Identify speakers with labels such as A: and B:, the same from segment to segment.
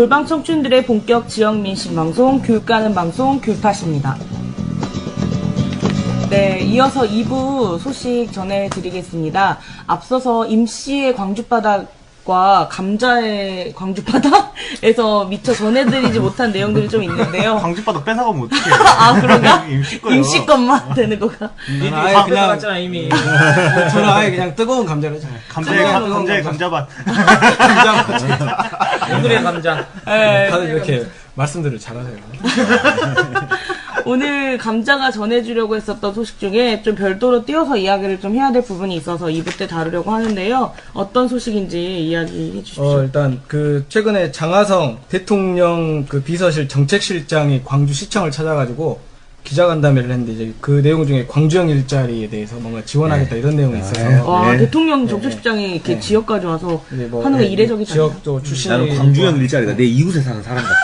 A: 골방 청춘들의 본격 지역 민심 방송, 귤 까는 방송, 귤팟입니다. 네, 이어서 2부 소식 전해드리겠습니다. 앞서서 임씨의 광주바닥과 감자의 광주바닥에서 미처 전해드리지 못한 내용들이 좀 있는데요.
B: 광주바닥 뺏어가면 어떡해요?
A: 아, 그런가?
B: 임씨 거요.
A: 임씨 것만 되는 거가.
C: 아예 그냥
D: 갔잖아 이미.
C: 저는 아예 그냥 뜨거운 감자를 해요.
B: 감자의 감자밭.
D: 오늘의 감자.
A: 네.
C: 다들 이렇게 말씀들을 잘하세요.
A: 오늘 감자가 전해주려고 했었던 소식 중에 좀 별도로 띄워서 이야기를 좀 해야 될 부분이 있어서 2부 때 다루려고 하는데요. 어떤 소식인지 이야기해 주십시오.
C: 일단 최근에 장하성 대통령 비서실 정책실장이 광주시청을 찾아가지고 기자간담회를 했는데 이제 그 내용 중에 광주형 일자리에 대해서 뭔가 지원하겠다 이런 내용이 있어서
A: 와, 대통령 정책실장이 이렇게 지역까지 와서 하는 거 이례적이다.
C: 지역도 출신이
E: 나는 광주형 일자리가 내 이웃에 사는 사람 같아.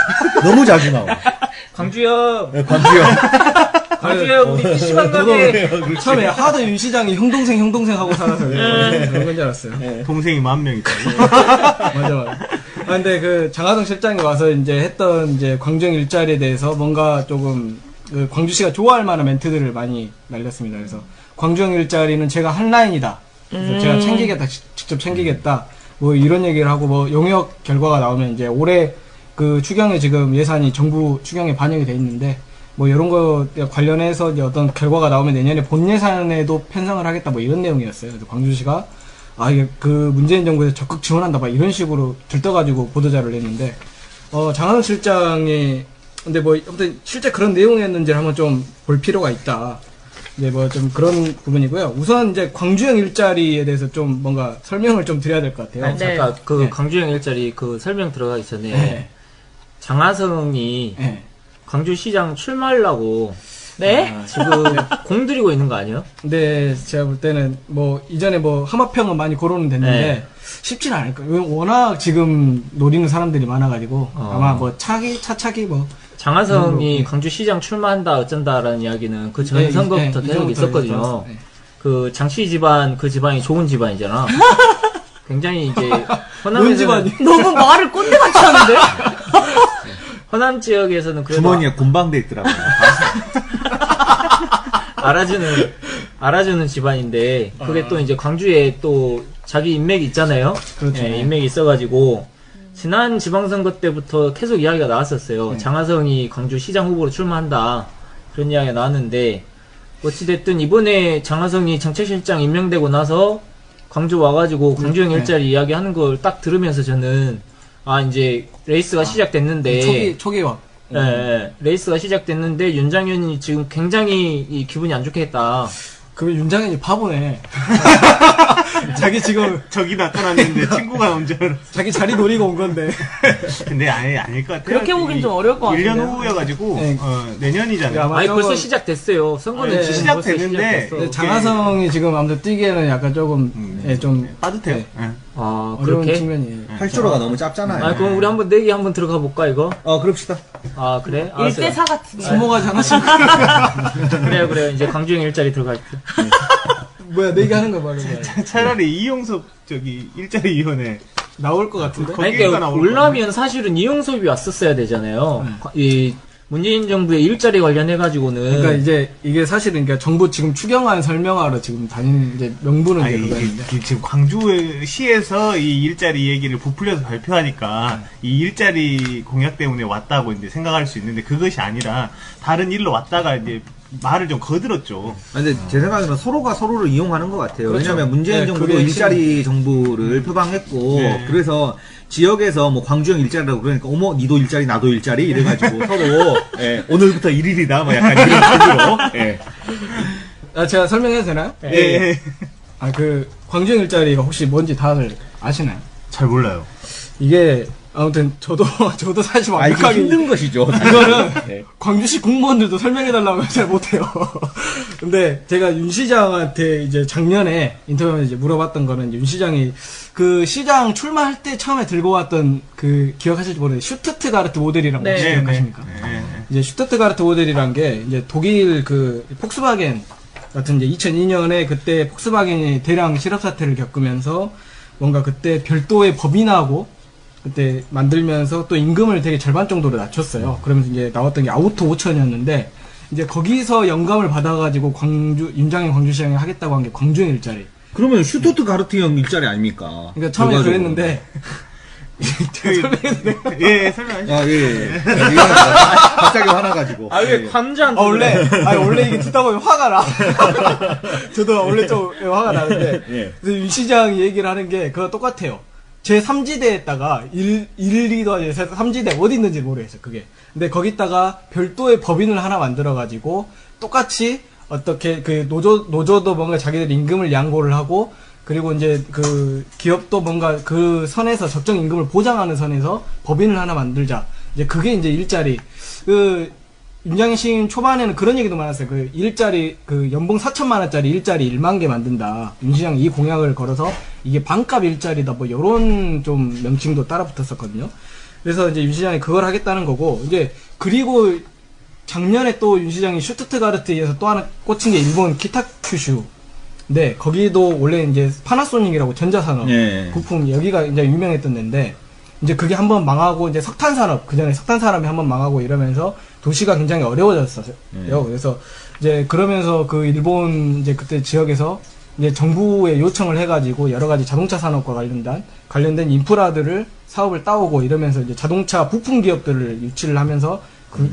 E: 너무 자주 나와.
D: 광주형.
E: 네, 광주형.
D: 광주형 우리 PC방 가게.
C: 처음에 하도 윤 시장이 형동생 하고 살아서 그런 건 줄 알았어요.
B: 동생이 10,000명 있다.
C: 맞아. 근데 장하성 실장이 와서 이제 했던 이제 광주형 일자리에 대해서 뭔가 조금 광주시가 좋아할 만한 멘트들을 많이 날렸습니다. 그래서 광주형 일자리는 제가 한 라인이다. 그래서 제가 챙기겠다, 직접 챙기겠다. 뭐 이런 얘기를 하고 뭐 용역 결과가 나오면 이제 올해 추경에 지금 예산이 정부 추경에 반영이 돼 있는데 뭐 이런 거 관련해서 이제 어떤 결과가 나오면 내년에 본 예산에도 편성을 하겠다 뭐 이런 내용이었어요. 그래서 광주시가 이게 문재인 정부에서 적극 지원한다 막 이런 식으로 들떠가지고 보도자를 냈는데 장하성 실장이 근데 아무튼 실제 그런 내용이었는지를 한번 좀 볼 필요가 있다. 이제 좀 그런 부분이고요. 우선 이제 광주형 일자리에 대해서 좀 뭔가 설명을 좀 드려야 될 것 같아요.
D: 아니, 잠깐 광주형 일자리 설명 들어가기 전에 장하성이 광주시장 출마하려고 지금 공들이고 있는 거 아니에요?
C: 네, 제가 볼 때는 이전에 하마평은 많이 고론은 됐는데 쉽지는 않을 거예요. 워낙 지금 노리는 사람들이 많아가지고 아마 차차기
D: 장하성이 광주시장 출마한다 어쩐다라는 이야기는 전 선거부터 계속 있었거든요. 장씨 집안 집안이 좋은 집안이잖아. 굉장히 이제
C: 좋은 집안이
A: 너무 말을 꼰대같이 하는데?
D: 호남 지역에서는 그래도
E: 주머니에 곰방돼 있더라고요.
D: 알아주는 집안인데 그게 또 이제 광주에 또 자기 인맥이 있잖아요.
C: 그렇죠.
D: 인맥이 있어가지고 지난 지방선거 때부터 계속 이야기가 나왔었어요. 장하성이 광주시장 후보로 출마한다 그런 이야기가 나왔는데 어찌됐든 이번에 장하성이 정책실장 임명되고 나서 광주 와가지고 광주형 일자리 이야기하는 걸 딱 들으면서 저는 이제 레이스가 시작됐는데
C: 초기화.
D: 레이스가 시작됐는데 윤장현이 지금 굉장히 기분이 안 좋게 했다.
C: 그러면 윤장현이 바보네. 자기 지금
B: 적이 나타났는데 친구가 온 줄 알았어.
C: 자기 자리 노리고 온 건데.
B: 근데 아닐 것 같아요.
A: 그렇게 보긴 좀 어려울 것 같아요.
B: 1년 후여가지고 내년이잖아요.
D: 벌써 시작됐어요. 선거는 지금
B: 시작됐는데
C: 장하성이 지금 아무튼 뛰기에는 약간 조금 좀
B: 빠듯해요.
C: 어려운
D: 그렇게?
C: 측면이.
E: 활주로가 너무 짧잖아요.
D: 그럼 우리 한번 내기 한번 들어가 볼까 이거?
E: 그럽시다.
D: 그래?
A: 1대4 같은.
C: 수모가지 하나씩.
D: 그래요. 이제 광주형 일자리 들어갈게.
C: 뭐야, 내기 하는 거 말이야.
B: 차라리 이용섭 일자리위원회
C: 나올 것 같은데?
D: 그러니까 올라면 사실은 이용섭이 왔었어야 되잖아요. 이 문재인 정부의 일자리 관련해가지고는.
C: 그러니까 이제 이게 사실은 정부 지금 추경안 설명하러 지금 다니는 이제 명분은 그거였는데.
B: 지금 광주시에서 이 일자리 얘기를 부풀려서 발표하니까 이 일자리 공약 때문에 왔다고 이제 생각할 수 있는데 그것이 아니라 다른 일로 왔다가 이제 말을 좀 거들었죠.
E: 근데 제 생각에는 서로가 서로를 이용하는 것 같아요.
C: 그렇죠.
E: 왜냐면 문재인 정부도 일자리 정부를 표방했고 그래서 지역에서 광주형 일자리라고 그러니까 어머 니도 일자리 나도 일자리 이래가지고 서로 오늘부터 1일이다 뭐 약간 이런 식으로
C: 제가 설명해도 되나요? 광주형 일자리가 혹시 뭔지 다들 아시나요?
B: 잘 몰라요.
C: 이게 아무튼 저도 사실 완벽하게
E: 힘든 것이죠.
C: 이거는 광주시 공무원들도 설명해달라고 하면 잘 못해요. 근데 제가 윤 시장한테 이제 작년에 인터뷰에서 이제 물어봤던 거는 윤 시장이 시장 출마할 때 처음에 들고 왔던 기억하실지 모르겠는데 슈투트가르트 모델이라고 혹시 기억하십니까? 이제 슈투트가르트 모델이란 게 이제 독일 폭스바겐 같은 이제 2002년에 그때 폭스바겐이 대량 실업 사태를 겪으면서 뭔가 그때 별도의 법인하고 그때 만들면서 또 임금을 되게 절반 정도로 낮췄어요. 그러면서 이제 나왔던 게 아우토 5천이었는데 이제 거기서 영감을 받아가지고 윤장현 광주시장이 하겠다고 한 게 광주형 일자리.
E: 그러면 슈투트가르트형 일자리 아닙니까?
C: 그러니까 처음에
E: 결과적으로.
C: 그랬는데
B: 예, 설명하시죠.
E: 아, 예. 갑자기 화나가지고.
D: 왜 관자한테
C: 원래 이게 듣다 보면 화가 나. 저도 원래 좀 화가 나는데,
E: 예.
C: 그래서 윤 시장이 얘기를 하는 게 그거 똑같아요. 제 3지대에다가 1, 2도 아니라 3지대 어디 있는지 모르겠어요, 그게. 근데 거기다가 별도의 법인을 하나 만들어가지고, 똑같이 어떻게 그 노조도 뭔가 자기들 임금을 양보를 하고, 그리고 이제 그 기업도 뭔가 그 선에서 적정 임금을 보장하는 선에서 법인을 하나 만들자. 이제 그게 이제 일자리. 그 윤장현 시임 초반에는 그런 얘기도 많았어요. 그 일자리 그 연봉 4천만 원짜리 일자리 1만 개 만든다. 윤 시장 이 공약을 걸어서 이게 반값 일자리다. 뭐 요런 좀 명칭도 따라 붙었었거든요. 그래서 이제 윤 시장이 그걸 하겠다는 거고 이제 그리고 작년에 또 윤 시장이 슈투트가르트에서 또 하나 꽂힌 게 일본 키타큐슈. 네, 거기도 원래 이제 파나소닉이라고 전자산업
E: 예.
C: 부품 여기가 이제 유명했던 데인데 이제 그게 한번 망하고 이제 석탄산업 그 전에 석탄산업이 한번 망하고 이러면서 도시가 굉장히 어려워졌어요. 그래서 이제 그러면서 그 일본 이제 그때 지역에서 이제 정부에 요청을 해가지고 여러 가지 자동차 산업과 관련된 인프라들을 사업을 따오고 이러면서 이제 자동차 부품 기업들을 유치를 하면서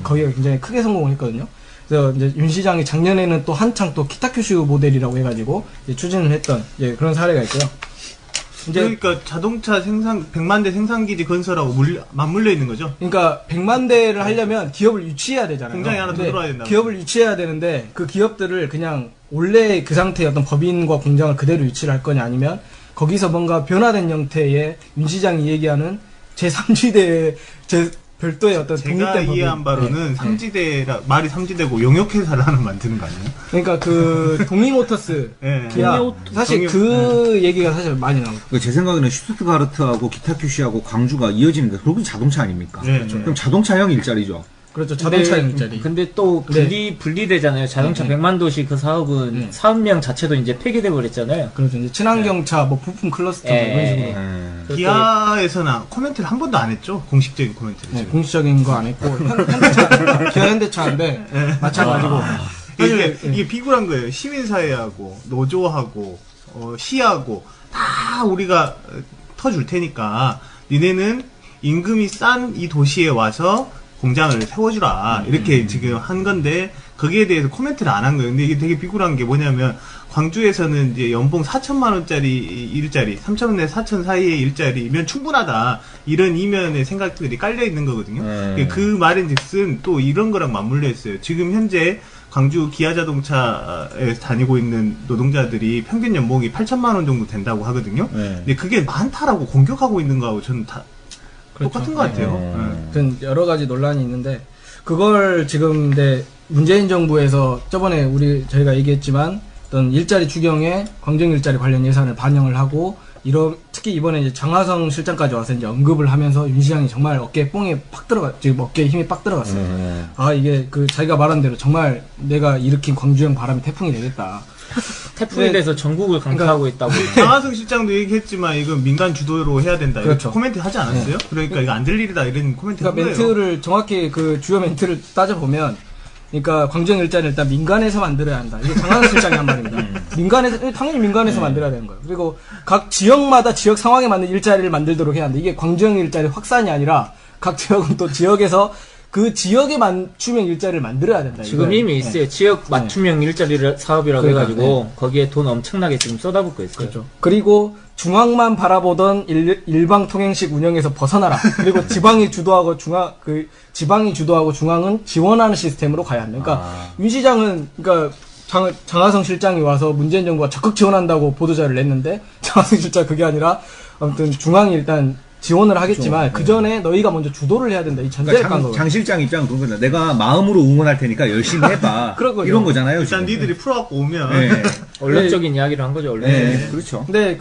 C: 거기가 굉장히 크게 성공을 했거든요. 그래서 이제 윤 시장이 작년에는 또 한창 또 키타큐슈 모델이라고 해가지고 이제 추진을 했던 이제 그런 사례가 있고요. 이제
B: 그러니까 자동차 생산 100만 대 생산기지 건설하고 맞물려 있는 거죠.
C: 그러니까 100만 대를 하려면 기업을 유치해야 되잖아요.
B: 공장이 하나 더
C: 근데
B: 들어와야 된다.
C: 기업을 유치해야 되는데 그 기업들을 그냥 원래 그 상태의 어떤 법인과 공장을 그대로 유치를 할 거냐 아니면 거기서 뭔가 변화된 형태의 윤 시장이 얘기하는 제3지대의 별도의 어떤
B: 제가
C: 독립된 법인.
B: 이해한 바로는 삼지대라 말이 삼지대고 용역회사를 하나 만드는 거 아니에요?
C: 그러니까 그 동리모터스
B: 예.
C: 기아 사실 그 얘기가 사실 많이 나오고
E: 제 생각에는 슈투트가르트하고 기타큐시하고 광주가 이어지는 게 결국은 자동차 아닙니까?
B: 네, 그렇죠.
E: 그럼 자동차형 일자리죠.
C: 그렇죠. 자동차 일자리.
D: 근데 또 분리되잖아요. 자동차 100만 도시 그 사업은 사업명 자체도 이제 폐기돼 버렸잖아요.
C: 그렇죠. 이제 친환경차 뭐 부품 클러스터 이런 식으로.
B: 기아에서는 코멘트를 한 번도 안 했죠. 공식적인 코멘트를.
C: 네, 공식적인 거 안 했고 현대차 기아 현대차인데 마찬가지고
B: 이게 비굴한 거예요. 시민사회하고 노조하고 시하고 다 우리가 터줄 테니까 니네는 임금이 싼 이 도시에 와서 공장을 세워주라 이렇게 지금 한 건데 거기에 대해서 코멘트를 안 한 거예요. 근데 이게 되게 비굴한 게 뭐냐면 광주에서는 이제 연봉 4천만 원짜리 일자리, 3천 원에 4천 사이의 일자리면 충분하다 이런 이면의 생각들이 깔려 있는 거거든요. 그 말인즉슨 또 이런 거랑 맞물려 있어요. 지금 현재 광주 기아자동차에 다니고 있는 노동자들이 평균 연봉이 8천만 원 정도 된다고 하거든요. 근데 그게 많다라고 공격하고 있는 거하고 저는 다 똑같은 것 같아요.
C: 그 여러 가지 논란이 있는데 그걸 지금 근데 문재인 정부에서 저번에 저희가 얘기했지만 어떤 일자리 추경에 광정 일자리 관련 예산을 반영을 하고 특히 이번에 이제 장하성 실장까지 와서 이제 언급을 하면서 윤 시장이 정말 어깨에 지금 어깨에 힘이 빡 들어갔어요. 아 이게 그 자기가 말한 대로 정말 내가 일으킨 광주형 바람이 태풍이 되겠다.
D: 태풍이 돼서 전국을 강타하고 있다고.
B: 장하성 실장도 얘기했지만 이건 민간 주도로 해야 된다.
C: 그렇죠.
B: 이렇게 코멘트 하지 않았어요? 그러니까 이거 안 될 일이다 이런 코멘트 한
C: 그러니까
B: 거예요.
C: 멘트를 정확히 그 주요 멘트를 따져보면 그러니까 광정 일자리를 일단 민간에서 만들어야 한다. 이게 장하성 실장이 한 말입니다. 당연히 민간에서 만들어야 되는 거예요. 그리고 각 지역마다 지역 상황에 맞는 일자리를 만들도록 해야 한다. 이게 광정 일자리 확산이 아니라 각 지역은 또 지역에서 그 지역에 맞춤형 일자리를 만들어야 된다.
D: 지금
C: 이거예요.
D: 이미 있어요. 지역 맞춤형 일자리 사업이라고
C: 그러니까,
D: 해가지고 거기에 돈 엄청나게 지금 쏟아붓고 있어요.
C: 그렇죠. 그리고 중앙만 바라보던 일방 통행식 운영에서 벗어나라. 그리고 지방이 주도하고 중앙은 지원하는 시스템으로 가야 한다. 그러니까 윤 시장은 그러니까 장하성 실장이 와서 문재인 정부가 적극 지원한다고 보도자를 냈는데 장하성 실장 그게 아니라 아무튼 중앙이 일단 지원을 하겠지만 그 전에 너희가 먼저 주도를 해야 된다. 이 전제를 깐 거예요.
E: 장 실장 입장은 그런 거잖아. 내가 마음으로 응원할 테니까 열심히 해봐.
C: 그런 거죠.
E: 이런 거잖아요.
B: 일단
E: 지금.
B: 니들이 풀어갖고 오면
E: 네.
D: 언론적인 이야기를 한 거죠. 언론.
E: 네, 그렇죠.
C: 근데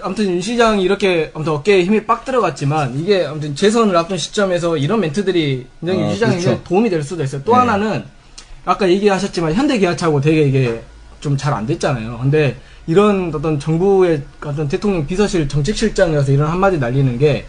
C: 아무튼 윤 시장이 이렇게 아무튼 어깨에 힘이 빡 들어갔지만 이게 아무튼 재선을 앞둔 시점에서 이런 멘트들이 굉장히 윤 시장에
E: 그렇죠.
C: 도움이 될 수도 있어요. 또 하나는 아까 얘기하셨지만 현대기아차하고 되게 이게 좀 잘 안 됐잖아요. 근데 이런 어떤 정부의 어떤 대통령 비서실 정책실장이라서 이런 한마디 날리는 게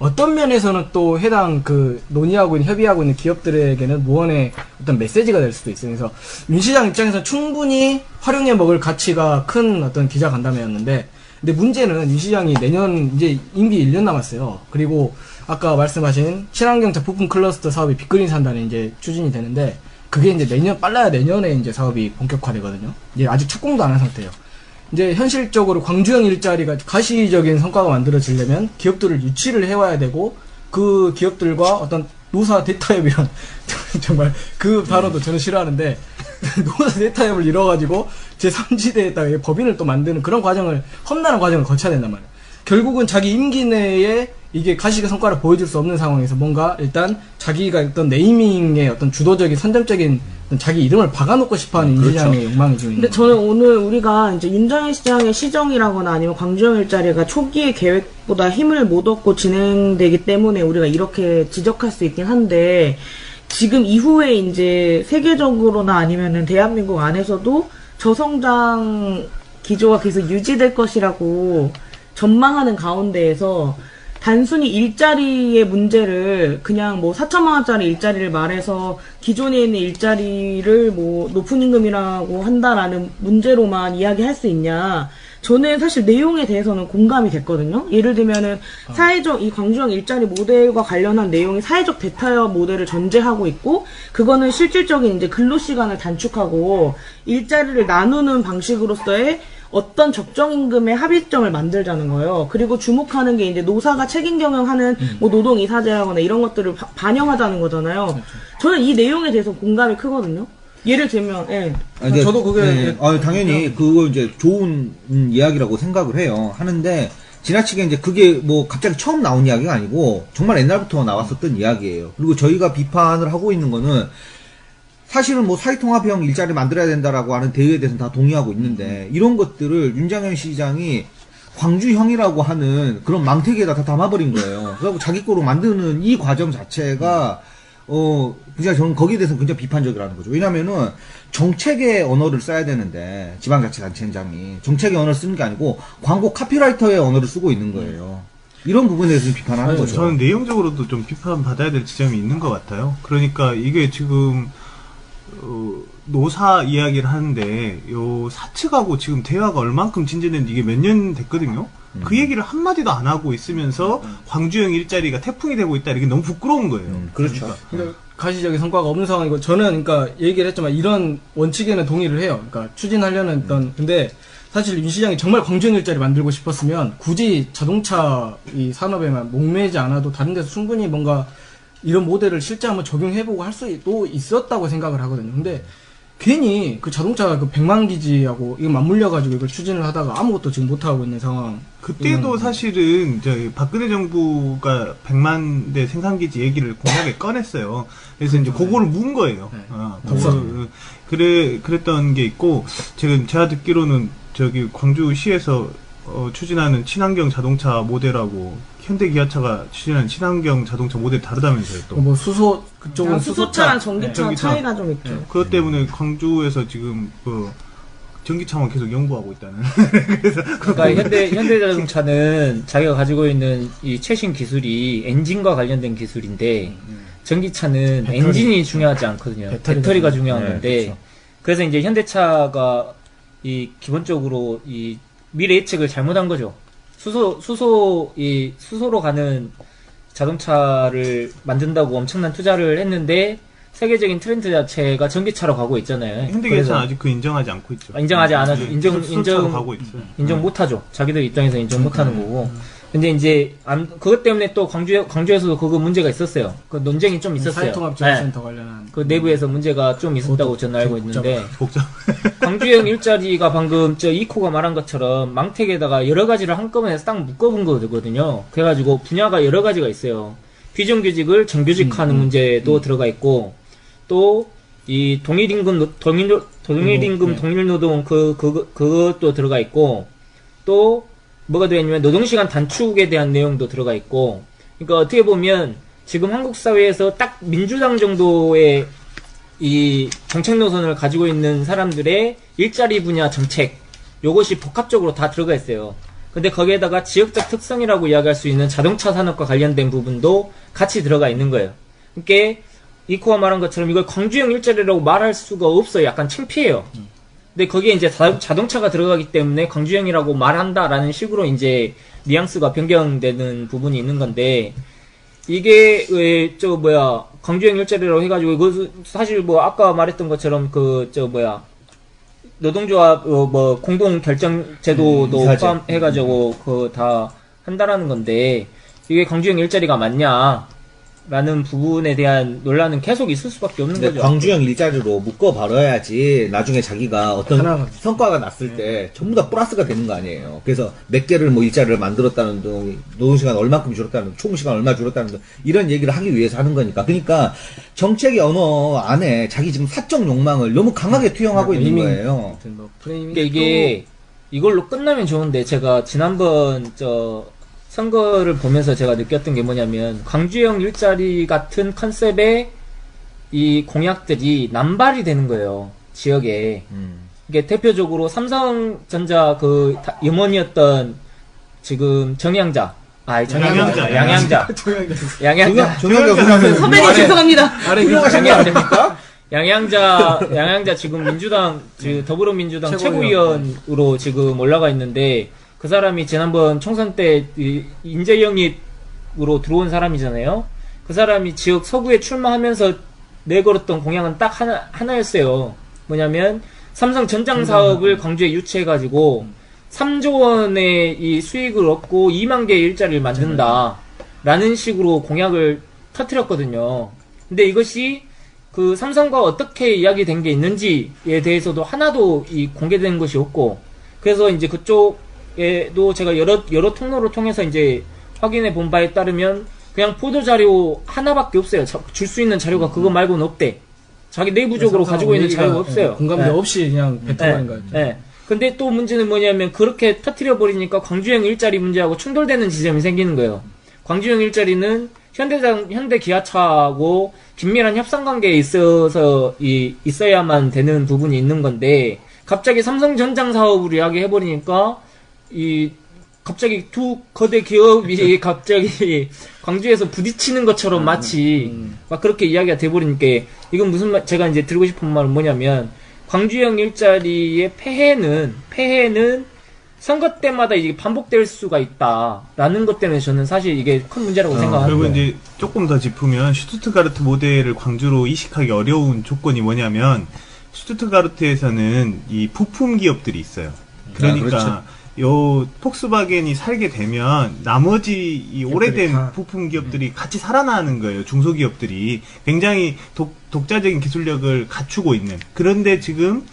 C: 어떤 면에서는 또 해당 그 논의하고 있는 협의하고 있는 기업들에게는 무언의 어떤 메시지가 될 수도 있어요. 그래서 윤 시장 입장에서 충분히 활용해 먹을 가치가 큰 어떤 기자 간담회였는데, 근데 문제는 윤 시장이 내년 이제 임기 1년 남았어요. 그리고 아까 말씀하신 친환경 부품 클러스터 사업이 빅그린 산단에 이제 추진이 되는데, 그게 이제 빨라야 내년에 이제 사업이 본격화되거든요. 이제 아직 착공도 안 한 상태예요. 이제 현실적으로 광주형 일자리가 가시적인 성과가 만들어지려면 기업들을 유치를 해와야 되고, 그 기업들과 어떤 노사 대타협이란 정말 그 단어도 저는 싫어하는데 노사 대타협을 이뤄가지고 제3지대에다가 법인을 또 만드는 그런 과정을, 험난한 과정을 거쳐야 된단 말이에요. 결국은 자기 임기 내에 이게 가시적 성과를 보여줄 수 없는 상황에서 뭔가 일단 자기가 어떤 네이밍의 어떤 주도적인 선점적인 어떤 자기 이름을 박아놓고 싶어하는 윤 시장의 욕망이 지금
A: 근데 저는 오늘 우리가 이제 윤장현 시장의 시정이라거나 아니면 광주형 일자리가 초기의 계획보다 힘을 못 얻고 진행되기 때문에 우리가 이렇게 지적할 수 있긴 한데, 지금 이후에 이제 세계적으로나 아니면은 대한민국 안에서도 저성장 기조가 계속 유지될 것이라고 전망하는 가운데에서 단순히 일자리의 문제를 그냥 뭐 4천만 원짜리 일자리를 말해서 기존에 있는 일자리를 뭐 높은 임금이라고 한다라는 문제로만 이야기할 수 있냐. 저는 사실 내용에 대해서는 공감이 됐거든요. 예를 들면은 사회적, 이 광주형 일자리 모델과 관련한 내용이 사회적 대타협 모델을 전제하고 있고, 그거는 실질적인 이제 근로시간을 단축하고 일자리를 나누는 방식으로서의 어떤 적정임금의 합의점을 만들자는 거예요. 그리고 주목하는 게 이제 노사가 책임 경영하는 뭐 노동이사제라거나 이런 것들을 반영하자는 거잖아요. 그렇죠. 저는 이 내용에 대해서 공감이 크거든요. 예를 들면, 예.
E: 아니,
C: 저도 그게
E: 네. 당연히 그거 이제 좋은 이야기라고 생각을 해요. 하는데 지나치게 이제 그게 뭐 갑자기 처음 나온 이야기가 아니고 정말 옛날부터 나왔었던 이야기예요. 그리고 저희가 비판을 하고 있는 거는 사실은 뭐 사회통합형 일자리 만들어야 된다라고 하는 대의에 대해서는 다 동의하고 있는데, 이런 것들을 윤장현 시장이 광주형이라고 하는 그런 망태기에다 다 담아버린 거예요. 그래서 자기 거로 만드는 이 과정 자체가 그냥 저는 거기에 대해서는 굉장히 비판적이라는 거죠. 왜냐면은 정책의 언어를 써야 되는데, 지방자치단체장이 정책의 언어를 쓰는 게 아니고 광고 카피라이터의 언어를 쓰고 있는 거예요. 이런 부분에 대해서 비판하는 거죠.
B: 저는 내용적으로도 좀 비판받아야 될 지점이 있는 것 같아요. 그러니까 이게 지금 노사 이야기를 하는데, 요 사측하고 지금 대화가 얼만큼 진전됐는지 이게 몇 년 됐거든요. 그 얘기를 한마디도 안 하고 있으면서 광주형 일자리가 태풍이 되고 있다, 이게 너무 부끄러운 거예요.
E: 그렇죠.
C: 그러니까 가시적인 성과가 없는 상황이고, 저는 그러니까 얘기를 했지만 이런 원칙에는 동의를 해요. 그러니까 추진하려는 어떤, 근데 사실 윤 시장이 정말 광주형 일자리 만들고 싶었으면 굳이 자동차 이 산업에만 목매지 않아도 다른 데서 충분히 뭔가 이런 모델을 실제 한번 적용해보고 할 수도 있었다고 생각을 하거든요. 근데 괜히 그 자동차 그 100만 기지하고 이거 맞물려가지고 이걸 추진을 하다가 아무것도 지금 못하고 있는 상황.
B: 그때도 사실은 박근혜 정부가 100만 대 생산기지 얘기를 공약에 꺼냈어요. 그래서 이제 그거를 문 거예요. 그랬던 게 있고, 제가 듣기로는 광주시에서 추진하는 친환경 자동차 모델하고 현대기아차가 추진하는 친환경 자동차 모델이 다르다면서요, 또.
C: 뭐 수소, 그쪽은
A: 수소차랑 전기차 차이가 좀 있죠.
B: 그것 때문에 광주에서 지금 전기차만 계속 연구하고 있다는. 그래서
D: 그러니까 현대자동차는 자기가 가지고 있는 이 최신 기술이 엔진과 관련된 기술인데, 전기차는 엔진이 중요하지 않거든요. 배터리가 중요한 건데,
E: 그렇죠.
D: 그래서 이제 현대차가 기본적으로 이 미래 예측을 잘못한 거죠. 수소로 가는 자동차를 만든다고 엄청난 투자를 했는데, 세계적인 트렌드 자체가 전기차로 가고 있잖아요.
B: 현대기아차는 아직 인정하지 않고 있죠.
D: 인정하지 않아죠.
B: 수소차로 가고 있어요.
D: 인정 못하죠. 자기들 입장에서 인정 못하는 거고. 근데 이제 그것 때문에 또 광주에서도 그거 문제가 있었어요. 그 논쟁이 좀 있었어요.
C: 사회통합지원센터 관련한
D: 그 내부에서 문제가 좀 있었다고 저는 알고 있는데,
B: 복잡.
D: 광주형 일자리가 방금 이코가 말한 것처럼 망택에다가 여러 가지를 한꺼번에 딱 묶어본 거거든요. 그래가지고 분야가 여러 가지가 있어요. 비정규직을 정규직화하는 문제도 들어가 있고, 또 이 동일임금 동일노동 그것도 들어가 있고, 또 뭐가 되어있냐면 노동시간 단축에 대한 내용도 들어가 있고. 그러니까 어떻게 보면 지금 한국 사회에서 딱 민주당 정도의 이 정책 노선을 가지고 있는 사람들의 일자리 분야 정책, 요것이 복합적으로 다 들어가 있어요. 근데 거기에다가 지역적 특성이라고 이야기할 수 있는 자동차 산업과 관련된 부분도 같이 들어가 있는 거예요. 그러니까 이코가 말한 것처럼 이걸 광주형 일자리라고 말할 수가 없어요. 약간 창피해요. 근데 거기에 이제 자동차가 들어가기 때문에 광주형이라고 말한다라는 식으로 이제 뉘앙스가 변경되는 부분이 있는 건데, 이게 왜 광주형 일자리라고 해가지고 이거 사실 뭐 아까 말했던 것처럼 노동조합 공동 결정 제도도 포함해가지고 다 한다라는 건데, 이게 광주형 일자리가 맞냐라는 부분에 대한 논란은 계속 있을 수밖에 없는 거죠.
E: 광주형 일자리로 묶어 버려야지 나중에 자기가 어떤 성과가 났을 때 전부 다 플러스가 되는 거 아니에요. 그래서 몇 개를 뭐 일자리를 만들었다는 등, 노동시간 얼마큼 줄었다는 등, 총시간 얼마 줄었다는 등, 이런 얘기를 하기 위해서 하는 거니까. 그러니까 정책의 언어 안에 자기 지금 사적 욕망을 너무 강하게 투영하고 있는 거예요.
D: 그러니까 이게 이걸로 끝나면 좋은데, 제가 지난번 선거를 보면서 제가 느꼈던 게 뭐냐면, 광주형 일자리 같은 컨셉의 이 공약들이 남발이 되는 거예요, 지역에. 이게 대표적으로 삼성전자 임원이었던 지금 양양자.
A: 선배님 죄송합니다.
D: 훌륭하신 아닙니까? 양양자 지금 민주당, 더불어민주당 최고위원으로 지금 올라가 있는데, 그 사람이 지난번 총선 때 인재 영입으로 들어온 사람이잖아요. 그 사람이 지역 서구에 출마하면서 내걸었던 공약은 딱 하나였어요. 뭐냐면 삼성 전장 사업을 광주에 유치해가지고 3조 원의 이 수익을 얻고 2만 개의 일자리를 만든다 라는 식으로 공약을 터뜨렸거든요. 근데 이것이 그 삼성과 어떻게 이야기된 게 있는지에 대해서도 하나도 공개된 것이 없고, 그래서 이제 그쪽에도 제가 여러 통로를 통해서 이제 확인해 본 바에 따르면 그냥 보도자료 하나밖에 없어요. 줄 수 있는 자료가 그거 말고는 없대. 자기 내부적으로 가지고 있는 자료가 없어요.
C: 공감대 없이 그냥 뱉어버린 거죠.
D: 근데 또 문제는 뭐냐면, 그렇게 터뜨려버리니까 광주형 일자리 문제하고 충돌되는 지점이 생기는 거예요. 광주형 일자리는 현대 기아차하고 긴밀한 협상 관계에 있어야만 되는 부분이 있는 건데, 갑자기 삼성전장 사업으로 이야기해버리니까, 갑자기 두 거대 기업이 갑자기 광주에서 부딪히는 것처럼 마치 막 그렇게 이야기가 돼버리니까, 이건 제가 이제 드리고 싶은 말은 뭐냐면, 광주형 일자리의 폐해는 선거 때마다 이게 반복될 수가 있다라는 것 때문에 저는 사실 이게 큰 문제라고 생각하는
B: 그리고
D: 거예요.
B: 이제 조금 더 짚으면, 슈투트가르트 모델을 광주로 이식하기 어려운 조건이 뭐냐면, 슈투트가르트에서는 이 부품 기업들이 있어요. 그러니까
E: 그렇죠.
B: 요 폭스바겐이 살게 되면 나머지 이 오래된 부품 기업들이 같이 살아나는 거예요. 중소기업들이 굉장히 독자적인 기술력을 갖추고 있는. 그런데 지금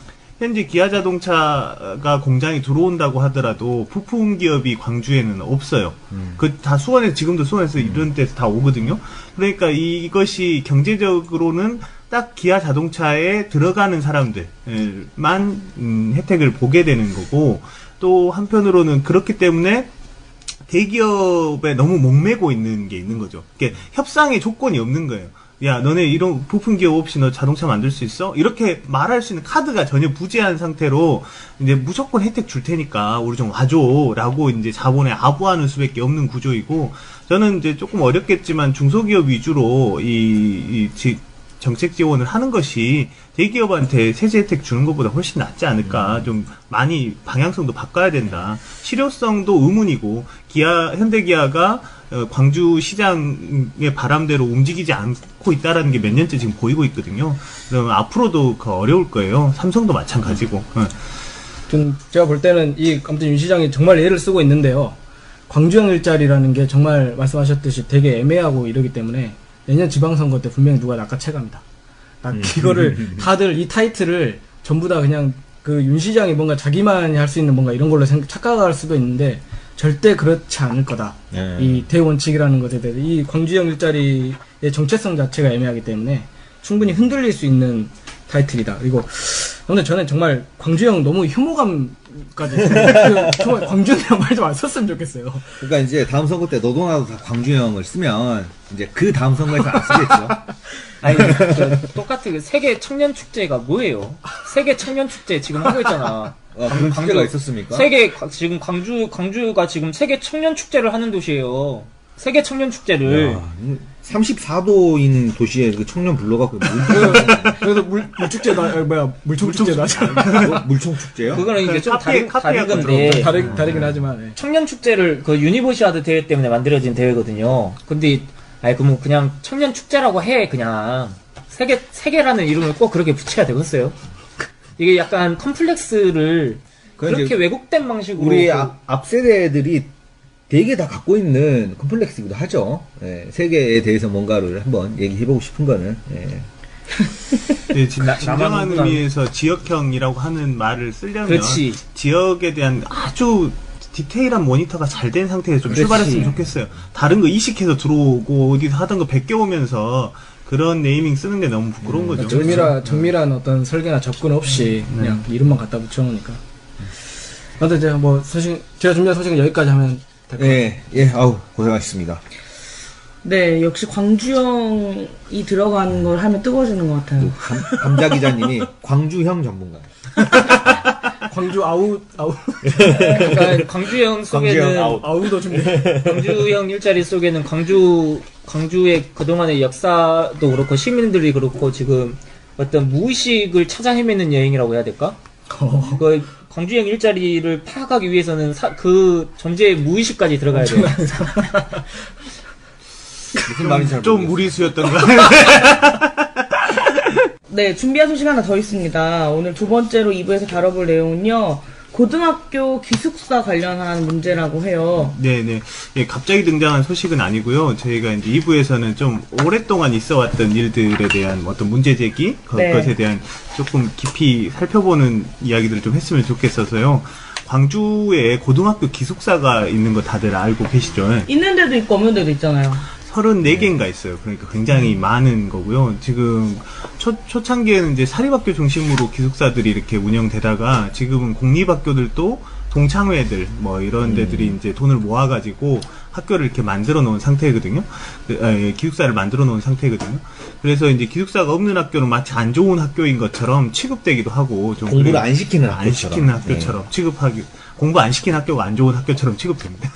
B: 현재 기아자동차가 공장이 들어온다고 하더라도 부품 기업이 광주에는 없어요. 그 다 수원에서, 지금도 수원에서 이런 데서 다 오거든요. 그러니까 이것이 경제적으로는 딱 기아 자동차에 들어가는 사람들만 혜택을 보게 되는 거고, 또 한편으로는 그렇기 때문에 대기업에 너무 목매고 있는 게 있는 거죠. 그러니까 협상의 조건이 없는 거예요. 야, 너네 이런 부품 기업 없이 너 자동차 만들 수 있어? 이렇게 말할 수 있는 카드가 전혀 부재한 상태로 이제 무조건 혜택 줄 테니까 우리 좀 와줘라고 이제 자본에 아부하는 수밖에 없는 구조이고, 저는 이제 조금 어렵겠지만 중소기업 위주로 정책 지원을 하는 것이 대기업한테 세제 혜택 주는 것보다 훨씬 낫지 않을까. 좀 많이 방향성도 바꿔야 된다. 실효성도 의문이고, 현대기아가 광주 시장의 바람대로 움직이지 않고 있다라는 게 몇 년째 지금 보이고 있거든요. 그러면 앞으로도 어려울 거예요. 삼성도 마찬가지고.
C: 제가 볼 때는 아무튼 윤 시장이 정말 예를 쓰고 있는데요. 광주형 일자리라는 게 정말 말씀하셨듯이 되게 애매하고 이러기 때문에 내년 지방선거 때 분명히 누가 낚아채갑니다. 이거를 다들 이 타이틀을 전부 다 그냥 그 윤 시장이 뭔가 자기만이 할 수 있는 뭔가 이런 걸로 착각할 수도 있는데, 절대 그렇지 않을 거다. 이 대원칙이라는 것에 대해서 이 광주형 일자리의 정체성 자체가 애매하기 때문에 충분히 흔들릴 수 있는 타이틀이다. 그리고 근데 저는 정말 광주형 너무 혐오감까지 정말 광주형이란 말 좀 안 썼으면 좋겠어요.
E: 그러니까 이제 다음 선거 때 너도 나도 다 광주형을 쓰면 이제 그 다음 선거에서 안 쓰겠죠.
D: 아니, 똑같은 그 세계 청년 축제가 뭐예요? 세계 청년 축제 지금 하고 있잖아.
E: 그런 축제가 있었습니까?
D: 지금 광주가 지금 세계 청년 축제를 하는 도시예요. 세계 청년 축제를.
E: 34도인 도시에 그 청년 불러갖고
C: 그래서 물총 축제 나잖아.
E: 물총 축제요?
D: 그거는 이제 좀 다른
B: 카페
D: 건데.
C: 다르긴 하지만. 예.
D: 청년 축제를 그 유니버시아드 대회 때문에 만들어진 대회거든요. 근데 그럼 그냥 청년 축제라고 해. 그냥 세계라는 이름을 꼭 그렇게 붙여야 되겠어요? 이게 약간 컴플렉스를
E: 그러니까
D: 그렇게 왜곡된 방식으로
E: 우리 앞 세대들이 되게 다 갖고 있는 컴플렉스이기도 하죠. 예, 세계에 대해서 뭔가를 한번 얘기해보고 싶은 거는. 예.
B: 네, 진정한 의미에서 지역형이라고 하는 말을 쓰려면
D: 그렇지.
B: 지역에 대한 아주 디테일한 모니터가 잘 된 상태에서 좀
D: 그렇지.
B: 출발했으면 좋겠어요. 다른 거 이식해서 들어오고 어디서 하던 거 베껴오면서 그런 네이밍 쓰는 게 너무 부끄러운 거죠.
C: 정밀한 어떤 설계나 접근 없이 그냥 이름만 갖다 붙여놓으니까. 근데 이제 제가 준비한 소식은 여기까지 하면 될 것 같아요.
E: 예, 아우, 고생하셨습니다.
A: 네, 역시 광주형이 들어가는 걸 하면 뜨거워지는 것 같아요.
E: 감자 기자님이 광주형 전문가.
C: 광주 아웃.
D: 그러니까 광주형 속에는
C: 아웃도 준비.
D: 광주형 일자리 속에는 광주의 그동안의 역사도 그렇고 시민들이 그렇고 지금 어떤 무의식을 찾아 헤매는 여행이라고 해야 될까? 그 광주형 일자리를 파악하기 위해서는 그 존재의 무의식까지 들어가야 돼요.
E: 무슨 말인지 잘
B: 좀
E: 모르겠어요.
B: 무리수였던가.
A: 네, 준비한 소식 하나 더 있습니다. 오늘 두 번째로 2부에서 다뤄볼 내용은요. 고등학교 기숙사 관련한 문제라고 해요.
B: 네네. 예, 갑자기 등장한 소식은 아니고요. 저희가 이제 2부에서는 좀 오랫동안 있어왔던 일들에 대한 어떤 문제 제기,
A: 네.
B: 그것에 대한 조금 깊이 살펴보는 이야기들을 좀 했으면 좋겠어서요. 광주에 고등학교 기숙사가 있는 거 다들 알고 계시죠?
A: 있는 데도 있고 없는 데도 있잖아요.
B: 34개인가 있어요. 그러니까 굉장히 많은 거고요. 지금 초창기에는 이제 사립학교 중심으로 기숙사들이 이렇게 운영되다가 지금은 공립학교들도 동창회들 뭐 이런 데들이 이제 돈을 모아가지고 학교를 이렇게 만들어 놓은 상태거든요. 기숙사를 만들어 놓은 상태거든요. 그래서 이제 기숙사가 없는 학교는 마치 안 좋은 학교인 것처럼 취급되기도 하고 좀
E: 공부를
B: 그래요.
E: 안 시키는
B: 안 시키는 학교처럼 취급하기 공부 안 시키는 학교가 안 좋은 학교처럼 취급됩니다.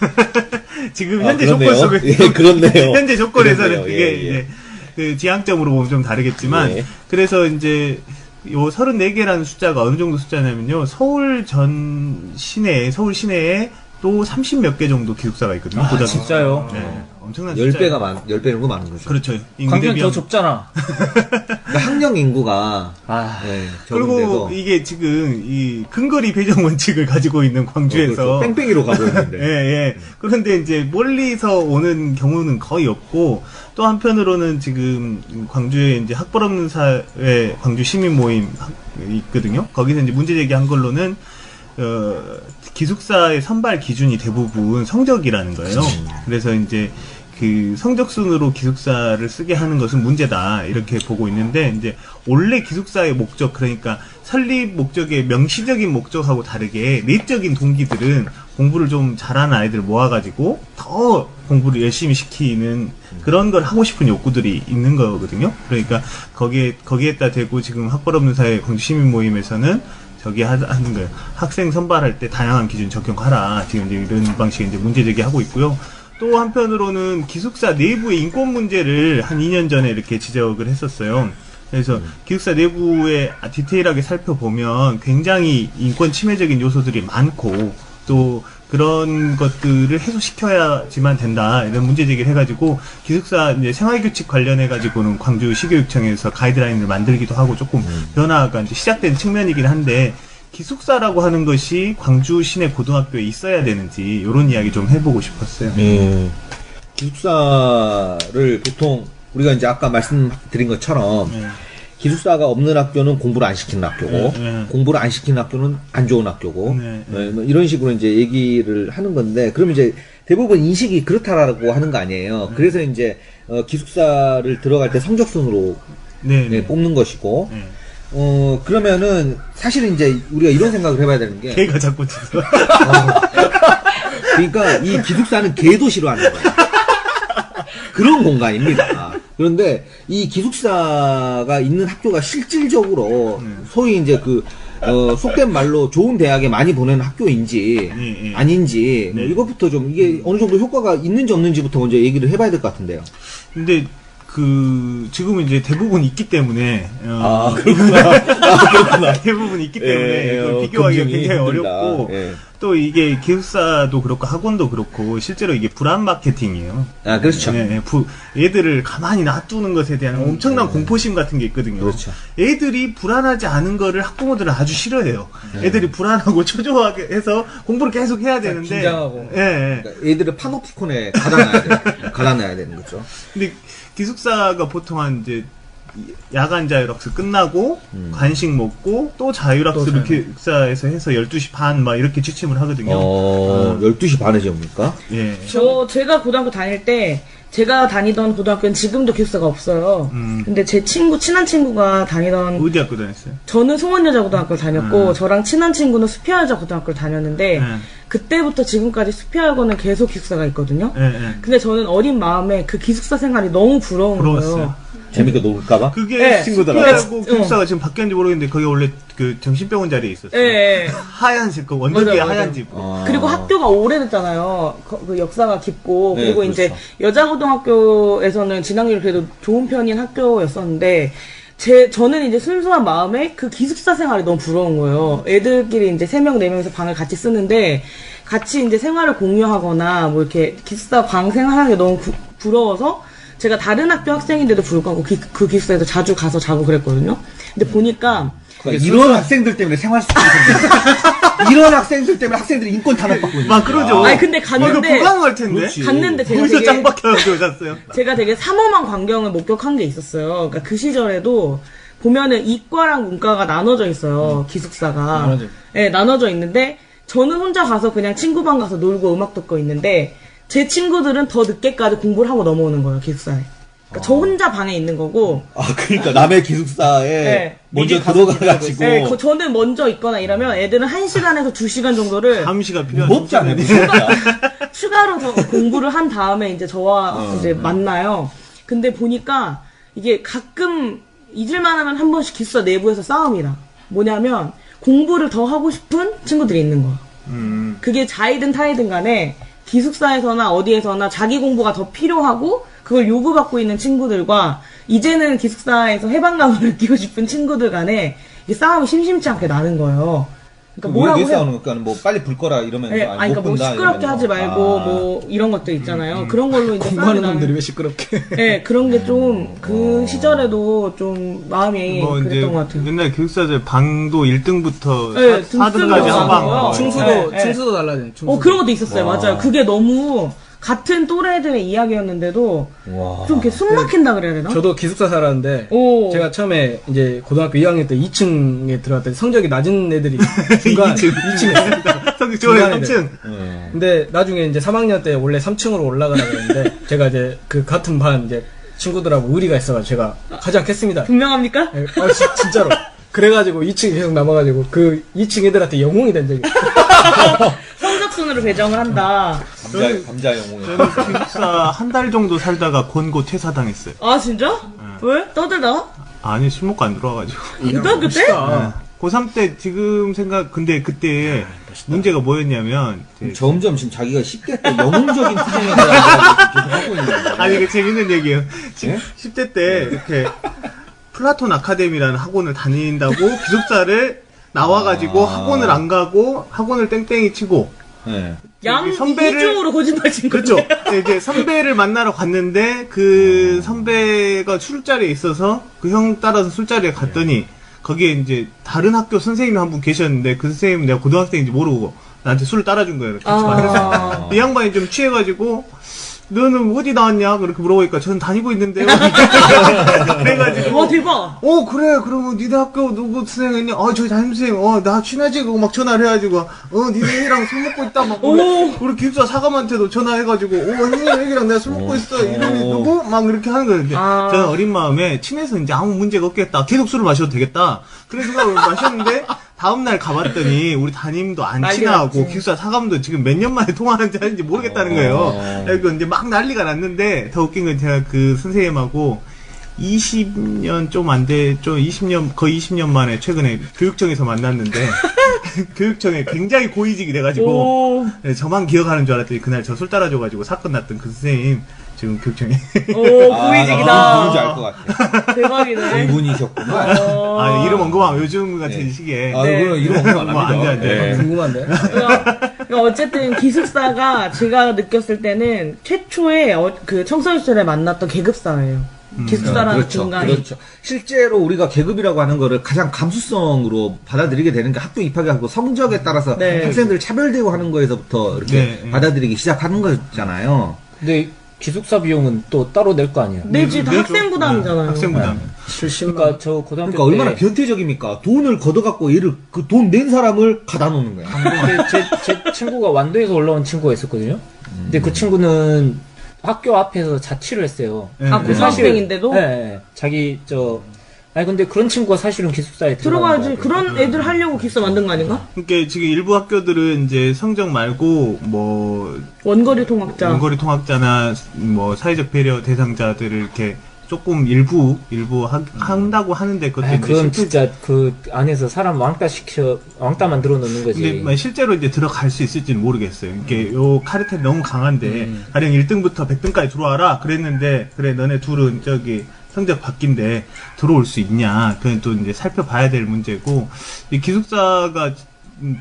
B: 지금 현재 조건 속에서
E: 예, 그렇네요.
B: 현재 조건에서는
E: 그렇네요.
B: 그게
E: 예, 예.
B: 이제 그 지향점으로 보면 좀 다르겠지만
E: 예.
B: 그래서 이제 요 34개라는 숫자가 어느 정도 숫자냐면요. 서울 시내에 또 30몇 개 정도 기숙사가 있거든요. 고등학교.
D: 진짜요?
B: 네. 엄청난
E: 10배가 10배 정도 많은 거죠.
B: 그렇죠.
D: 광주는 더
B: 인구대비하면.
D: 좁잖아.
E: 그러니까 학령 인구가
B: 그리고
E: 적은데도
B: 이게 지금 이 근거리 배정 원칙을 가지고 있는 광주에서
E: 뺑뺑이로 가고 있는데.
B: 예. 그런데 이제 멀리서 오는 경우는 거의 없고 또 한편으로는 지금 광주에 이제 학벌 없는 사회 광주 시민 모임 있거든요. 거기서 이제 문제 제기한 걸로는 기숙사의 선발 기준이 대부분 성적이라는 거예요. 그래서 이제 그 성적 순으로 기숙사를 쓰게 하는 것은 문제다 이렇게 보고 있는데 이제 원래 기숙사의 목적 그러니까 설립 목적의 명시적인 목적하고 다르게 내적인 동기들은 공부를 좀 잘하는 아이들을 모아가지고 더 공부를 열심히 시키는 그런 걸 하고 싶은 욕구들이 있는 거거든요. 그러니까 거기에다 대고 지금 학벌 없는 사회 광주 시민 모임에서는 저기 하는 거예요. 학생 선발할 때 다양한 기준 적용하라. 지금 이제 이런 방식의 이제 문제 제기하고 있고요. 또 한편으로는 기숙사 내부의 인권 문제를 한 2년 전에 이렇게 지적을 했었어요. 그래서 기숙사 내부에 디테일하게 살펴보면 굉장히 인권 침해적인 요소들이 많고 또 그런 것들을 해소시켜야지만 된다 이런 문제 제기를 해가지고 기숙사 이제 생활규칙 관련해가지고는 광주 시교육청에서 가이드라인을 만들기도 하고 조금 변화가 이제 시작된 측면이긴 한데 기숙사라고 하는 것이 광주 시내 고등학교에 있어야 되는지 이런 이야기 좀 해보고 싶었어요.
E: 기숙사를 보통 우리가 이제 아까 말씀드린 것처럼 기숙사가 없는 학교는 공부를 안 시키는 학교고 공부를 안 시키는 학교는 안 좋은 학교고 뭐 이런 식으로 이제 얘기를 하는 건데 그러면 이제 대부분 인식이 그렇다라고 하는 거 아니에요. 그래서 이제 기숙사를 들어갈 때 성적순으로 뽑는 것이고 그러면은 사실은 이제 우리가 이런 생각을 해봐야 되는 게
B: 걔가 자꾸 짖어.
E: 그러니까 이 기숙사는 개도 싫어하는 거예요. 그런 공간입니다. 그런데 이 기숙사가 있는 학교가 실질적으로 소위 이제 속된 말로 좋은 대학에 많이 보내는 학교인지 아닌지
B: 네.
E: 이것부터 좀 이게 어느 정도 효과가 있는지 없는지부터 먼저 얘기를 해봐야 될 것 같은데요.
B: 근데 지금은 이제 대부분 있기 때문에
E: 그렇구나.
B: 대부분 있기 때문에 이걸 비교하기가
E: 검증이
B: 굉장히
E: 힘들다.
B: 어렵고
E: 예.
B: 또 이게 기숙사도 그렇고 학원도 그렇고 실제로 이게 불안 마케팅이에요.
E: 아, 그렇죠.
B: 애들을 가만히 놔두는 것에 대한 엄청난 공포심 같은 게 있거든요.
E: 그렇죠.
B: 애들이 불안하지 않은 거를 학부모들은 아주 싫어해요. 애들이 불안하고 초조하게 해서 공부를 계속 해야 되는데
C: 긴장하고.
B: 예.
E: 그러니까 애들을 파노피콘에 가다놔야 되는 거죠.
B: 근데 기숙사가 보통 한 이제 야간 자율학습 끝나고 간식 먹고 또 자율학습을 기숙사에서 해서 12시 반 막 이렇게 취침을 하거든요.
E: 12시 반에 옵니까?
B: 예.
A: 제가 고등학교 다닐 때, 제가 다니던 고등학교는 지금도 기숙사가 없어요. 근데 제 친한 친구가 다니던,
B: 어디 학교 다녔어요?
A: 저는 송원여자고등학교를 다녔고, 저랑 친한 친구는 수피아여자고등학교를 다녔는데, 그때부터 지금까지 수피아여고는 계속 기숙사가 있거든요. 근데 저는 어린 마음에 그 기숙사 생활이 너무 부러운
B: 부러웠어요.
A: 거예요.
E: 재밌게 놀까봐?
B: 그게
A: 네.
B: 친구들하고 기숙사가 지금 바뀌었는지 모르겠는데 거기 원래 그 정신병원 자리에 있었어요.
A: 예.
B: 하얀색 그 원적이
A: 맞아요,
B: 하얀
A: 맞아요.
B: 집.
A: 그리고 학교가 오래됐잖아요. 그 역사가 깊고
E: 네,
A: 그리고
E: 그렇죠.
A: 이제 여자고등학교에서는 진학률이 그래도 좋은 편인 학교였었는데 저는 이제 순수한 마음에 그 기숙사 생활이 너무 부러운 거예요. 애들끼리 이제 3명, 4명이서 방을 같이 쓰는데 같이 이제 생활을 공유하거나 뭐 이렇게 기숙사 방 생활하는 게 너무 부러워서 제가 다른 학교 학생인데도 불구하고 그 기숙사에서 자주 가서 자고 그랬거든요. 근데 보니까
E: 그러니까 이런 학생들 때문에 생활수준이 이런 학생들 때문에 학생들이 인권 탄압받고 있는
B: 막 그러죠.
A: 아니 근데
B: 이거
A: 갔는데
B: 불가능할 텐데.
E: 그렇지.
A: 갔는데 제가
B: 거기서
A: 되게
B: 짱 박혀가지고 잤어요.
A: 제가 되게 삼엄한 광경을 목격한 게 있었어요. 그러니까 그 시절에도 보면은 이과랑 문과가 나눠져 있어요. 기숙사가. 네, 나눠져 있는데 저는 혼자 가서 그냥 친구 방 가서 놀고 음악 듣고 있는데 제 친구들은 더 늦게까지 공부를 하고 넘어오는 거예요, 기숙사에. 그러니까 저 혼자 방에 있는 거고.
E: 그러니까 남의 기숙사에
A: 네.
E: 먼저 들어가가지고.
A: 네, 저는 먼저 있거나 이러면 애들은 1시간에서 2시간 정도를
B: 감시가 필요하죠.
E: 무섭잖아요, 무섭다.
A: 추가로 더 공부를 한 다음에 이제 저와 이제 만나요. 근데 보니까 이게 가끔 잊을만 하면 한 번씩 기숙사 내부에서 싸움이다. 뭐냐면 공부를 더 하고 싶은 친구들이 있는 거야. 그게 자이든 타이든 간에 기숙사에서나 어디에서나 자기 공부가 더 필요하고 그걸 요구받고 있는 친구들과 이제는 기숙사에서 해방감을 느끼고 싶은 친구들 간에 이게 싸움이 심심치 않게 나는 거예요. 그러니까
E: 왜
A: 뭐라고
E: 싸우는 거니까 뭐 빨리 불 거라 이러면
A: 네, 아니, 그러니까 뭐 시끄럽게 하지 말고 뭐 이런 것들 있잖아요. 그런 걸로 이제
C: 공부하는
A: 싸움이
C: 놈들이
A: 나는.
C: 왜 시끄럽게.
A: 네, 그런 게 좀 그 시절에도 좀 마음이
B: 뭐 이제
A: 그랬던 것 같아요.
B: 옛날 기숙사들 방도 1등부터
A: 네,
B: 4등까지
A: 등수가
B: 한방.
A: 나와요.
C: 충수도
A: 네.
C: 달라지네. 충수도.
A: 그런 것도 있었어요. 맞아요. 그게 너무 같은 또래들의 이야기였는데도
E: 와.
A: 좀 이렇게 숨 막힌다 그래야 되나?
C: 저도 기숙사 살았는데
A: 오.
C: 제가 처음에 이제 고등학교 2학년 때 2층에 들어갔더니 성적이 낮은 애들이 중간 2층에
B: 성격 좋아요,
C: 중간에
B: 3층.
C: 근데 나중에 이제 3학년 때 원래 3층으로 올라가라 그랬는데 제가 이제 그 같은 반 이제 친구들하고 의리가 있어가지고 제가 하지 않겠습니다.
A: 분명합니까?
C: 예, 진짜로. 그래가지고 2층에 계속 남아가지고 그 2층 애들한테 영웅이 된 적이 있어요.
A: 성적순으로 배정을 한다.
E: 감자 영웅이.
B: 저는 기숙사 한 달 정도 살다가 권고 퇴사당했어요.
A: 아 진짜? 왜? 떠들다가?
B: 아니, 술 먹고 안 들어와가지고.
A: 고등학교 때?
B: 고3 때 지금 근데 그때 문제가 뭐였냐면,
E: 점점 지금 자기가 10대 때 영웅적인 투쟁에 대해서 계속 하고 있는 거예요.
B: 아니, 이거 재밌는 얘기예요.
E: 예?
B: 10대 때 이렇게 플라톤 아카데미라는 학원을 다닌다고 기숙사를 나와가지고 학원을 안 가고 학원을 땡땡이 치고
E: 네.
A: 이중으로 거짓말 친 거죠.
B: 그렇죠. 네, 이제 선배를 만나러 갔는데 그 선배가 술자리에 있어서 그 형 따라서 술자리에 갔더니 거기에 이제 다른 학교 선생님이 한 분 계셨는데 그 선생님은 내가 고등학생인지 모르고 나한테 술을 따라준 거예요. 같이 마셔서. 이 양반이 좀 취해가지고 너는 어디 나왔냐? 그렇게 물어보니까 저는 다니고 있는데요. 그래가지고.
A: 와, 대박!
B: 그래. 그러면 니네 학교 누구 선생님이냐? 저희 담임선생님, 나 친하지? 그거 막 전화를 해가지고, 니네랑 술 먹고 있다. 막, 우리 기숙사 사감한테도 전화해가지고, 형님 여기랑 내가 술 먹고 있어. 이름이 누구? 막 이렇게 하는 거예요. 근데 저는 어린 마음에 친해서 이제 아무 문제가 없겠다. 계속 술을 마셔도 되겠다. 그래서 마셨는데, 다음날 가봤더니 우리 담임도 안 친하고 기숙사 사감도 지금 몇 년 만에 통화하는지 하는지 모르겠다는 거예요. 그리고 이제 막 난리가 났는데 더 웃긴 건 제가 그 선생님하고 20년 좀 안 돼, 좀 20년, 거의 20년 만에 최근에 교육청에서 만났는데 교육청에 굉장히 고위직이 돼가지고 네, 저만 기억하는 줄 알았더니 그날 저 술 따라줘가지고 사건 났던 그 선생님 지금 교육청에
A: 고위직이다.
E: 누군지 알 것 같아.
A: 대박이네.
E: 이분이셨구나.
B: 이름 언급하면 요즘 같은 시기에
E: 그럼 이름 언급 안 합니다.
B: 안 돼.
C: 궁금한데.
A: 그러니까 어쨌든 기숙사가 제가 느꼈을 때는 최초에 그 청소년시절에 만났던 계급사예요. 기숙사라는
E: 그렇죠.
A: 공간이.
E: 그렇죠. 실제로 우리가 계급이라고 하는 거를 가장 감수성으로 받아들이게 되는 게 학교 입학하고 성적에 따라서
A: 네.
E: 학생들 차별되고 하는 거에서부터 이렇게 받아들이기 시작하는 거잖아요.
D: 근데 기숙사 비용은 또 따로 낼 거 아니에요?
A: 내지 다 학생 부담이잖아요.
B: 학생 부담.
D: 그러니까 저 고등학교
E: 그러니까 얼마나 변태적입니까? 돈을 걷어갖고 얘를 그 돈 낸 사람을 가다 놓는 거야.
D: 근데 제 친구가 완도에서 올라온 친구가 있었거든요. 근데 그 친구는 학교 앞에서 자취를 했어요.
A: 고등학생인데도?
D: 네. 자기 아니 근데 그런 친구가 사실은 기숙사에
A: 들어가야지. 그런 애들 하려고 기숙사 만든 거 아닌가?
B: 그러니까 지금 일부 학교들은 이제 성적 말고 뭐
A: 원거리 통학자나
B: 뭐 사회적 배려 대상자들을 이렇게 조금 일부 한다고 하는데 그것도
D: 그건 진짜 그 안에서 사람 왕따 만들어 놓는 거지.
B: 근데 실제로 이제 들어갈 수 있을지는 모르겠어요. 이게 요 카르텔이 너무 강한데 가령 1등부터 100등까지 들어와라 그랬는데 그래 너네 둘은 저기 성적 바뀐데 들어올 수 있냐? 그건 또 이제 살펴봐야 될 문제고 이 기숙사가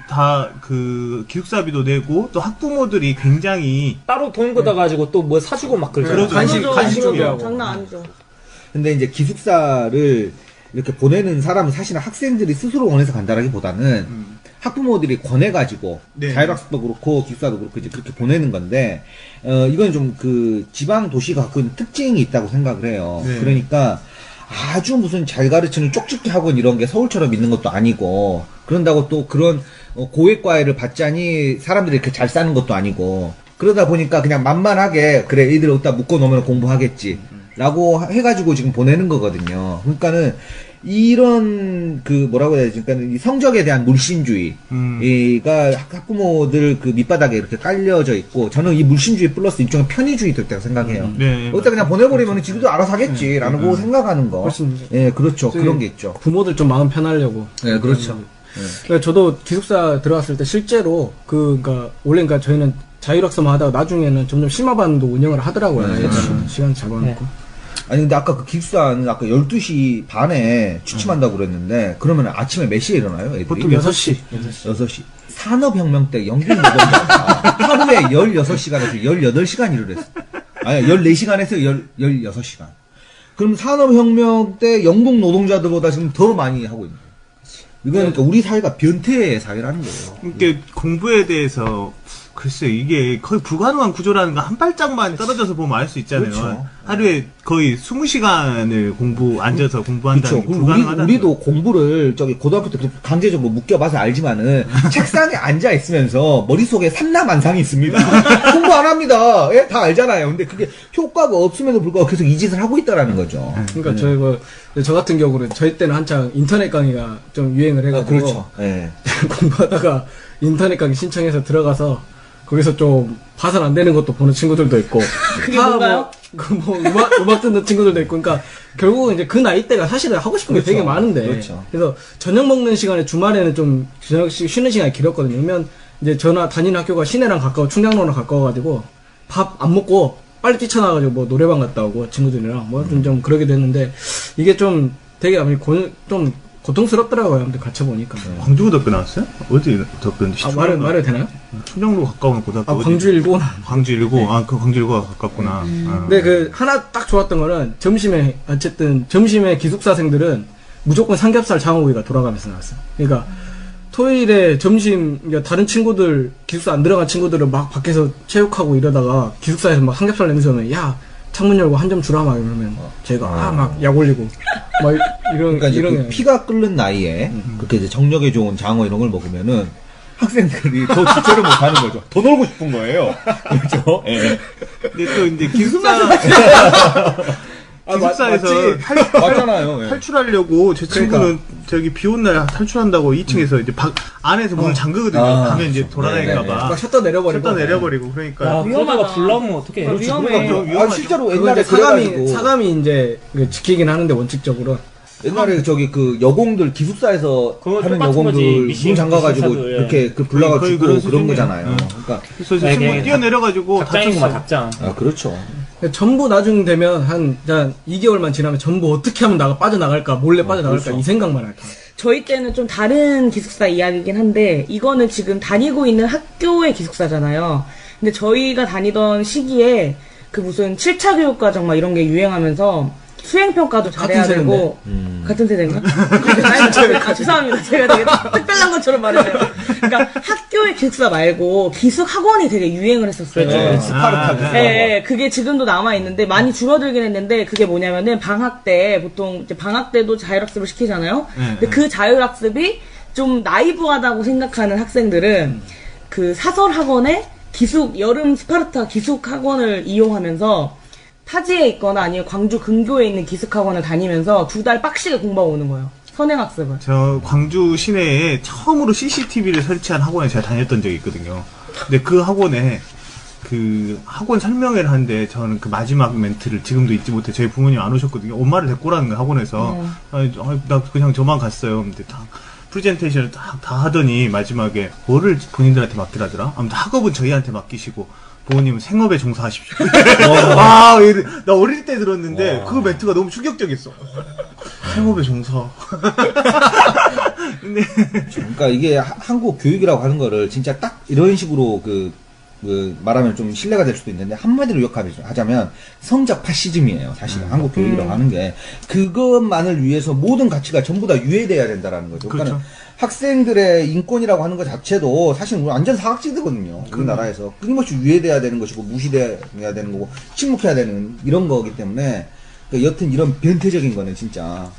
B: 다 그 기숙사비도 내고 또 학부모들이 굉장히
D: 따로 돈 걷어가지고 또 뭐 사주고 막 그러잖아요.
B: 간식 준비하고.
A: 장난 아니죠.
E: 근데 이제 기숙사를 이렇게 보내는 사람은 사실은 학생들이 스스로 원해서 간다라기보다는 학부모들이 권해가지고
B: 네.
E: 자율학습도 그렇고 기숙사도 그렇고 이제 그렇게 보내는 건데 이건 좀 그 지방 도시가 갖고 있는 특징이 있다고 생각을 해요.
B: 네.
E: 그러니까 아주 무슨 잘 가르치는 쪽집게 학원 이런 게 서울처럼 있는 것도 아니고 그런다고 또 그런 고액과외를 받자니 사람들이 이렇게 잘 사는 것도 아니고 그러다 보니까 그냥 만만하게 그래 애들 어디다 묶어놓으면 공부하겠지 라고 해가지고 지금 보내는 거거든요. 그러니까는 이런 그 뭐라고 해야 되지? 그러니까 이 성적에 대한 물신주의가 학부모들 그 밑바닥에 이렇게 깔려져 있고 저는 이 물신주의 플러스 일종의 편의주의도 있다고 생각해요. 어디다 그냥 보내버리면 지들도 알아서 하겠지라는 거 생각하는 거. 예, 그렇죠. 그런 게 있죠.
C: 부모들 좀 마음 편하려고.
E: 예, 그렇죠.
C: 그러니까 저도 기숙사 들어갔을 때 실제로 그러니까 원래 그러니까 저희는 자율학습만 하다가 나중에는 점점 심화반도 운영을 하더라고요. 시간 잡아놓고.
E: 아니 근데 아까 그 기숙사는 아까 12시 반에 취침한다고 그랬는데 그러면 아침에 몇 시에 일어나요? 애들이?
C: 보통 6시.
E: 6시. 산업혁명 때 영국 노동자가 하루에 16시간에서 18시간 일을 했어. 아니 14시간에서 16시간. 그럼 산업혁명 때 영국 노동자들보다 지금 더 많이 하고 있는 거예요. 이거는 그러니까 우리 사회가 변태의 사회라는 거예요.
B: 그러니까 공부에 대해서 글쎄 이게 거의 불가능한 구조라는 거 한 발짝만 떨어져서 보면 알 수 있잖아요.
E: 그렇죠.
B: 하루에 거의 20시간을 앉아서 공부한다는 게
E: 그렇죠.
B: 불가능하다는
E: 우리도 공부를 저기 고등학교 때 강제적으로 묶여봐서 알지만은 책상에 앉아 있으면서 머릿속에 삼라만상이 있습니다. 공부 안 합니다. 예? 다 알잖아요. 근데 그게 효과가 없음에도 불구하고 계속 이 짓을 하고 있다라는 거죠.
C: 그러니까 저 같은 경우는 저희 때는 한창 인터넷 강의가 좀 유행을 해가지고
E: 그렇죠. 예.
C: 공부하다가 인터넷 강의 신청해서 들어가서 거기서 좀 파산 안 되는 것도 보는 친구들도 있고.
A: 그게 뭔가요?
C: 음악 듣는 친구들도 있고. 그러니까 결국은 이제 그 나이 때가 사실은 하고 싶은 게 되게 많은데.
E: 그렇죠.
C: 그래서 저녁 먹는 시간에 주말에는 좀 저녁 쉬는 시간이 길었거든요. 그러면 이제 저나 다니는 학교가 시내랑 가까워, 충량로랑 가까워가지고 밥 안 먹고 빨리 뛰쳐나가지고 뭐 노래방 갔다 오고 친구들이랑 뭐 좀 그러게 됐는데 이게 좀 되게 좀 고통스럽더라고요. 아무튼 갇혀보니까.
B: 광주고등학교 나왔어요? 어디 대학교인데?
C: 말해도 되나요?
B: 충정로 가까운 고등학교.
C: 광주 일고.
B: 광주 일고. 네. 그 광주 일고가 가깝구나.
C: 근데 하나 딱 좋았던 거는 점심에 기숙사생들은 무조건 삼겹살 장어구이가 돌아가면서 나왔어요. 그러니까 토요일에 점심 다른 친구들 기숙사 안 들어간 친구들은 막 밖에서 체육하고 이러다가 기숙사에서 막 삼겹살 냄새 오면 야 창문 열고 한 점 주라 막 이러면 제가 막 약 올리고 막 이런
E: 그러니까 이제
C: 이런
E: 그 피가 끓는 나이에 그렇게 이제 정력에 좋은 장어 이런 걸 먹으면은 학생들이 더 주체를 못하는 거죠. 더 놀고 싶은 거예요. 그렇죠? 예.
B: 근데 또 이제 기숙사에서
E: 맞잖아요. 예.
B: 탈출하려고 제 친구는 저기 비 온 날 탈출한다고 2층에서 이제 안에서 문을 잠그거든요. 가면 이제 돌아다닐까봐.
C: 막 셔터 내려버리고.
B: 그러니까.
D: 그러다가 불나면 어떡해.
E: 아, 실제로 옛날에
C: 사감이
E: 그래가지고
C: 이제 지키긴 하는데 원칙적으로
E: 옛날에 저기 그 여공들 기숙사에서
D: 그거
E: 하는
D: 똑같은 거지.
E: 여공들
D: 미신
E: 문 잠가가지고
D: 기숙사도, 예.
E: 이렇게 그 불나가
B: 거의
E: 죽고
B: 그런
E: 그런
B: 수준이에요.
E: 거잖아요. 그러니까
B: 그래서 이제
D: 네,
B: 친구
D: 그냥
B: 뛰어내려가지고
D: 닭장이구만,
B: 다쳤어.
D: 닭장.
E: 아 그렇죠.
C: 전부 나중 되면 한 2개월만 지나면 전부 어떻게 하면 빠져나갈까 몰래 빠져나갈까
E: 그렇죠.
C: 이 생각만 할까.
A: 저희 때는 좀 다른 기숙사 이야기긴 한데 이거는 지금 다니고 있는 학교의 기숙사잖아요. 근데 저희가 다니던 시기에 그 무슨 7차 교육과정 막 이런 게 유행하면서 수행평가도 잘해야
C: 같은
A: 되고 같은 세대인가? 아니, 죄송합니다. 제가 되게 특별한 것처럼 말해요. 그러니까 학교의 기숙사 말고 기숙 학원이 되게 유행을 했었어요.
D: 그렇죠.
E: 스파르타 기숙사.
A: 네, 그게 지금도 남아있는데, 많이 줄어들긴 했는데, 그게 뭐냐면은, 방학 때, 보통, 이제 방학 때도 자율학습을 시키잖아요? 근데 그 자율학습이 좀 나이브하다고 생각하는 학생들은, 그 사설학원에 여름 스파르타 기숙학원을 이용하면서, 타지에 있거나 아니면 광주 근교에 있는 기숙학원을 다니면서 2달 빡시게 공부하고 오는 거예요. 선행학습을.
B: 저 광주 시내에 처음으로 CCTV를 설치한 학원에 제가 다녔던 적이 있거든요. 근데 그 학원에 그 학원 설명회를 하는데 저는 그 마지막 멘트를 지금도 잊지 못해. 저희 부모님 안 오셨거든요. 엄마를 데리고 오라는 거예요, 학원에서. 나 그냥 저만 갔어요. 근데 다 프레젠테이션을 다 하더니 마지막에 뭐를 본인들한테 맡기라더라? 아무튼 학업은 저희한테 맡기시고 부모님은 생업에 종사하십시오. 아, 나 어릴 때 들었는데 그 멘트가 너무 충격적이었어. 생업에 종사. 근데
E: 그러니까 이게 한국 교육이라고 하는 거를 진짜 딱 이런 식으로 그 말하면 좀 신뢰가 될 수도 있는데 한마디로 요약하자면 성적 파시즘이에요. 사실은 한국 교육이라고 하는 게 그것만을 위해서 모든 가치가 전부 다 유예돼야 된다라는 거죠. 그러니까
B: 그렇죠.
E: 학생들의 인권이라고 하는 것 자체도 사실 완전 사각지대거든요. 우리나라에서 끊임없이 유예돼야 되는 것이고 무시돼야 되는 거고 침묵해야 되는 이런 거기 때문에 여튼 이런 변태적인 거는 진짜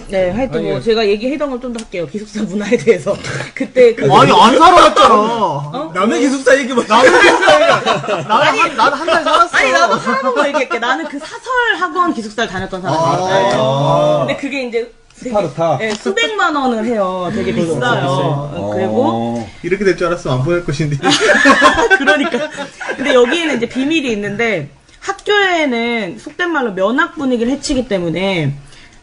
A: 네, 하여튼 뭐 제가 얘기했던 걸 좀 더 할게요. 기숙사 문화에 대해서. 그때 그
B: 아니 안 살아갔잖아.
C: 남의 기숙사 얘기만
B: 나는 한 달 살았어.
A: 아니 나도 살아본 거 얘기할게. 나는 그 사설 학원 기숙사를 다녔던 사람이에요. 근데 그게 이제 되게,
E: 스파르타.
A: 네, 수백만 원을 해요. 되게 비싸요. 그리고
B: 이렇게 될 줄 알았으면 안 보낼 것인데.
A: 그러니까. 근데 여기에는 이제 비밀이 있는데 학교에는 속된 말로 면학 분위기를 해치기 때문에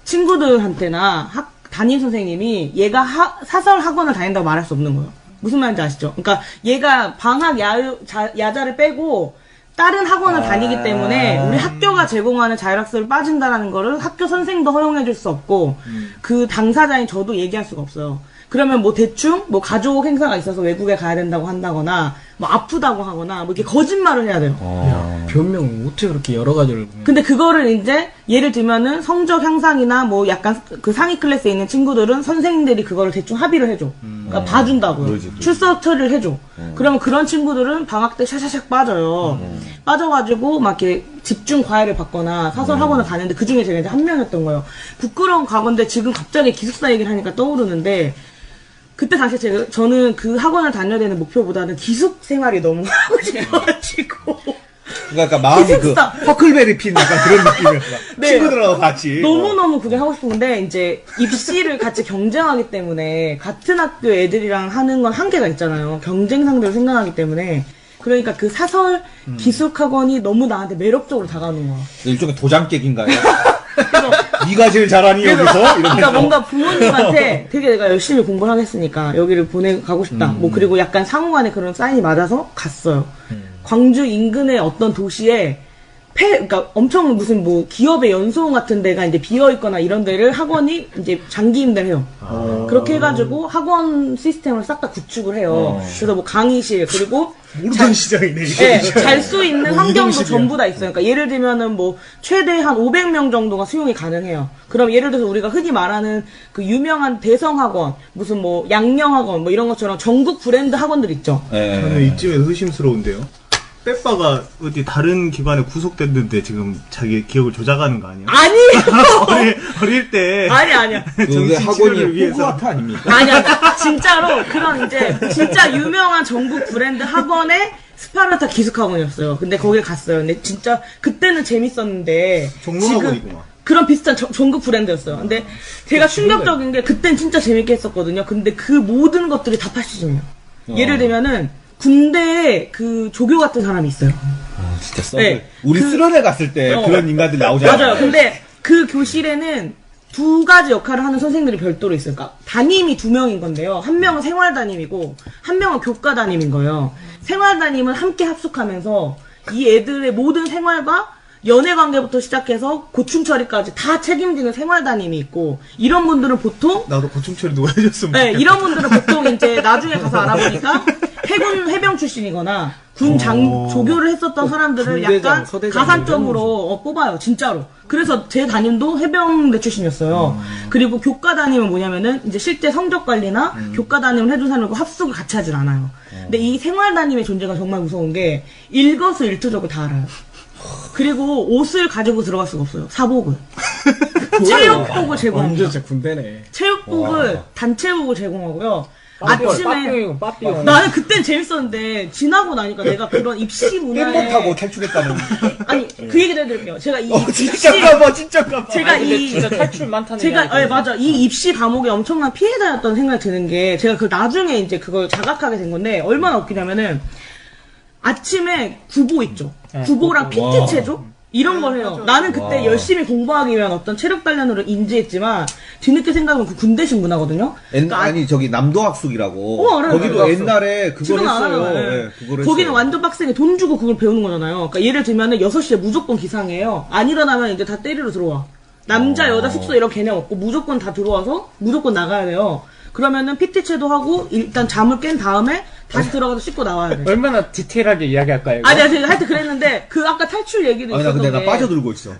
A: 친구들한테나 담임 선생님이 얘가 사설 학원을 다닌다고 말할 수 없는 거예요. 무슨 말인지 아시죠? 그러니까 얘가 방학 야자를 빼고 다른 학원을 다니기 때문에 우리 학교가 제공하는 자율학습을 빠진다라는 거를 학교 선생님도 허용해 줄 수 없고 그 당사자인 저도 얘기할 수가 없어요. 그러면 뭐 대충 뭐 가족 행사가 있어서 외국에 가야 된다고 한다거나 뭐 아프다고 하거나 뭐 이렇게 거짓말을 해야 돼요.
C: 변명을 어떻게 그렇게 여러 가지를
A: 근데 그거를 이제 예를 들면은 성적 향상이나 뭐 약간 그 상위 클래스에 있는 친구들은 선생님들이 그거를 대충 합의를 해줘. 그러니까 봐준다고요.
E: 그러지.
A: 출석 처리를 해줘. 그러면 그런 친구들은 방학 때 샤샤샥 빠져요. 빠져가지고 막 이렇게 집중 과외를 받거나 사설 학원을 가는데 그 중에 제가 이제 한 명이었던 거예요. 부끄러운 과거인데 지금 갑자기 기숙사 얘기를 하니까 떠오르는데 그때 당시 저는 그 학원을 다녀야 되는 목표보다는 기숙 생활이 너무 하고 싶어가지고.
E: 그러니까 마음이
A: 기숙사.
E: 그 허클베리 핀 약간 그런 느낌이었어.
A: 네.
E: 친구들하고 같이.
A: 너무너무 그게 하고 싶은데, 이제, 입시를 같이 경쟁하기 때문에, 같은 학교 애들이랑 하는 건 한계가 있잖아요. 경쟁 상대로 생각하기 때문에. 그러니까 그 사설 기숙학원이 너무 나한테 매력적으로 다가오는 거야.
E: 일종의 도장 깨기인가요? 네가 제일 잘하니 여기서?
A: 그러니까 뭔가 부모님한테 되게 내가 열심히 공부를 하겠으니까 여기를 보내가고 싶다. 뭐 그리고 약간 상호간에 그런 사인이 맞아서 갔어요. 광주 인근의 어떤 도시에 그러니까 엄청 무슨 뭐 기업의 연수원 같은 데가 이제 비어 있거나 이런 데를 학원이 이제 장기 임대해요. 그렇게 해가지고 학원 시스템을 싹 다 구축을 해요. 그래서 뭐 강의실 그리고
B: 모르던 시장이네 이거.
A: 네, 잘 수 있는
C: 뭐
A: 환경도
C: 이동식이야.
A: 전부 다 있어요. 그러니까 예를 들면은 뭐 최대 한 500명 정도가 수용이 가능해요. 그럼 예를 들어서 우리가 흔히 말하는 그 유명한 대성학원, 무슨 뭐 양령학원 뭐 이런 것처럼 전국 브랜드 학원들 있죠.
B: 저는 이쯤에서 의심스러운데요. 빼빠가 어디 다른 기관에 구속됐는데 지금 자기 기억을 조작하는 거 아니야?
A: 아니!
B: 어릴 때
A: 아니야.
E: 그게
B: 정신
E: 학원이
B: 치료를 위해서.
E: 호구아트 아닙니까?
A: 아니야. 진짜로 그런 이제 진짜 유명한 전국 브랜드 학원의 스파르타 기숙학원이었어요. 근데 거길 갔어요. 근데 진짜 그때는 재밌었는데
B: 종로학원이구만.
A: 그런 비슷한 전국 브랜드였어요. 근데 제가 충격적인 게 그땐 진짜 재밌게 했었거든요. 근데 그 모든 것들이 다 파시즘이에요. 예를 들면은 군대에 그 조교 같은 사람이 있어요.
E: 진짜 썩을.
A: 네.
E: 우리 수련회 갔을 때 그런 인간들 나오잖아요.
A: 맞아요. 근데 그 교실에는 두 가지 역할을 하는 선생님들이 별도로 있어요. 그러니까 담임이 2명인 건데요. 한 명은 생활 담임이고 한 명은 교과 담임인 거예요. 생활 담임은 함께 합숙하면서 이 애들의 모든 생활과 연애 관계부터 시작해서 고충 처리까지 다 책임지는 생활 담임이 있고 이런 분들은 보통
B: 나도 고충처리 누가 해줬으면
A: 네,
B: 좋겠다.
A: 이런 분들은 보통 이제 나중에 가서 알아보니까 해병 출신이거나 군 조교를 했었던 사람들을
C: 군대장,
A: 약간
C: 서대장
A: 가산점으로 뽑아요, 진짜로. 그래서 제 담임도 해병대 출신이었어요. 그리고 교과 담임은 뭐냐면은 이제 실제 성적 관리나 교과 담임을 해준 사람하고 합숙을 같이 하질 않아요. 근데 이 생활 담임의 존재가 정말 무서운 게 일거수일투족을 다 알아요. 그리고 옷을 가지고 들어갈 수가 없어요. 사복을. 체육복을 제공합니다.
C: 완전 진짜 군대네.
A: 체육복을 단체복을 제공하고요. 아침에
D: 빠삐용.
A: 나는 그땐 재밌었는데 지나고 나니까 내가 그런 입시 문화에
E: 뺀못하고 탈출했다는.
A: 아니 그 얘기도 해드릴게요. 제가 이
E: 진짜 까봐, 진짜 까봐.
A: 제가 이
D: 진짜 탈출 많다는
A: 제가
D: 이야기.
A: 맞아 이 입시 과목에 엄청난 피해자였던 생각이 드는 게 제가 그 나중에 이제 그걸 자각하게 된 건데 얼마나 웃기냐면은 아침에 구보 있죠. 구보랑 PT 체조 이런 걸 해요. 나는 그때 열심히 공부하기 위한 어떤 체력 단련으로 인지했지만 뒤늦게 생각하면 그 군대식 문화거든요. 그러니까
E: 아니 저기 남도학숙이라고.
A: 알아요.
E: 거기도
A: 남도학숙.
E: 옛날에 그걸
A: 지금 안
E: 했어요.
A: 하잖아요.
E: 네, 그걸
A: 거기는
E: 했어요.
A: 완전 빡세게 돈 주고 그걸 배우는 거잖아요. 그러니까 예를 들면은 6시에 무조건 기상이에요. 안 일어나면 이제 다 때리러 들어와. 남자, 여자 숙소 이런 개념 없고 무조건 다 들어와서 무조건 나가야 돼요. 그러면은 PT체도 하고 일단 잠을 깬 다음에 다시 들어가서 씻고 나와야 돼.
D: 얼마나 디테일하게 이야기할까요? 이거?
A: 아니, 하여튼 그랬는데 그 아까 탈출 얘기도
E: 아니 나
A: 있었던
E: 근데 나
A: 게
E: 빠져들고 있어.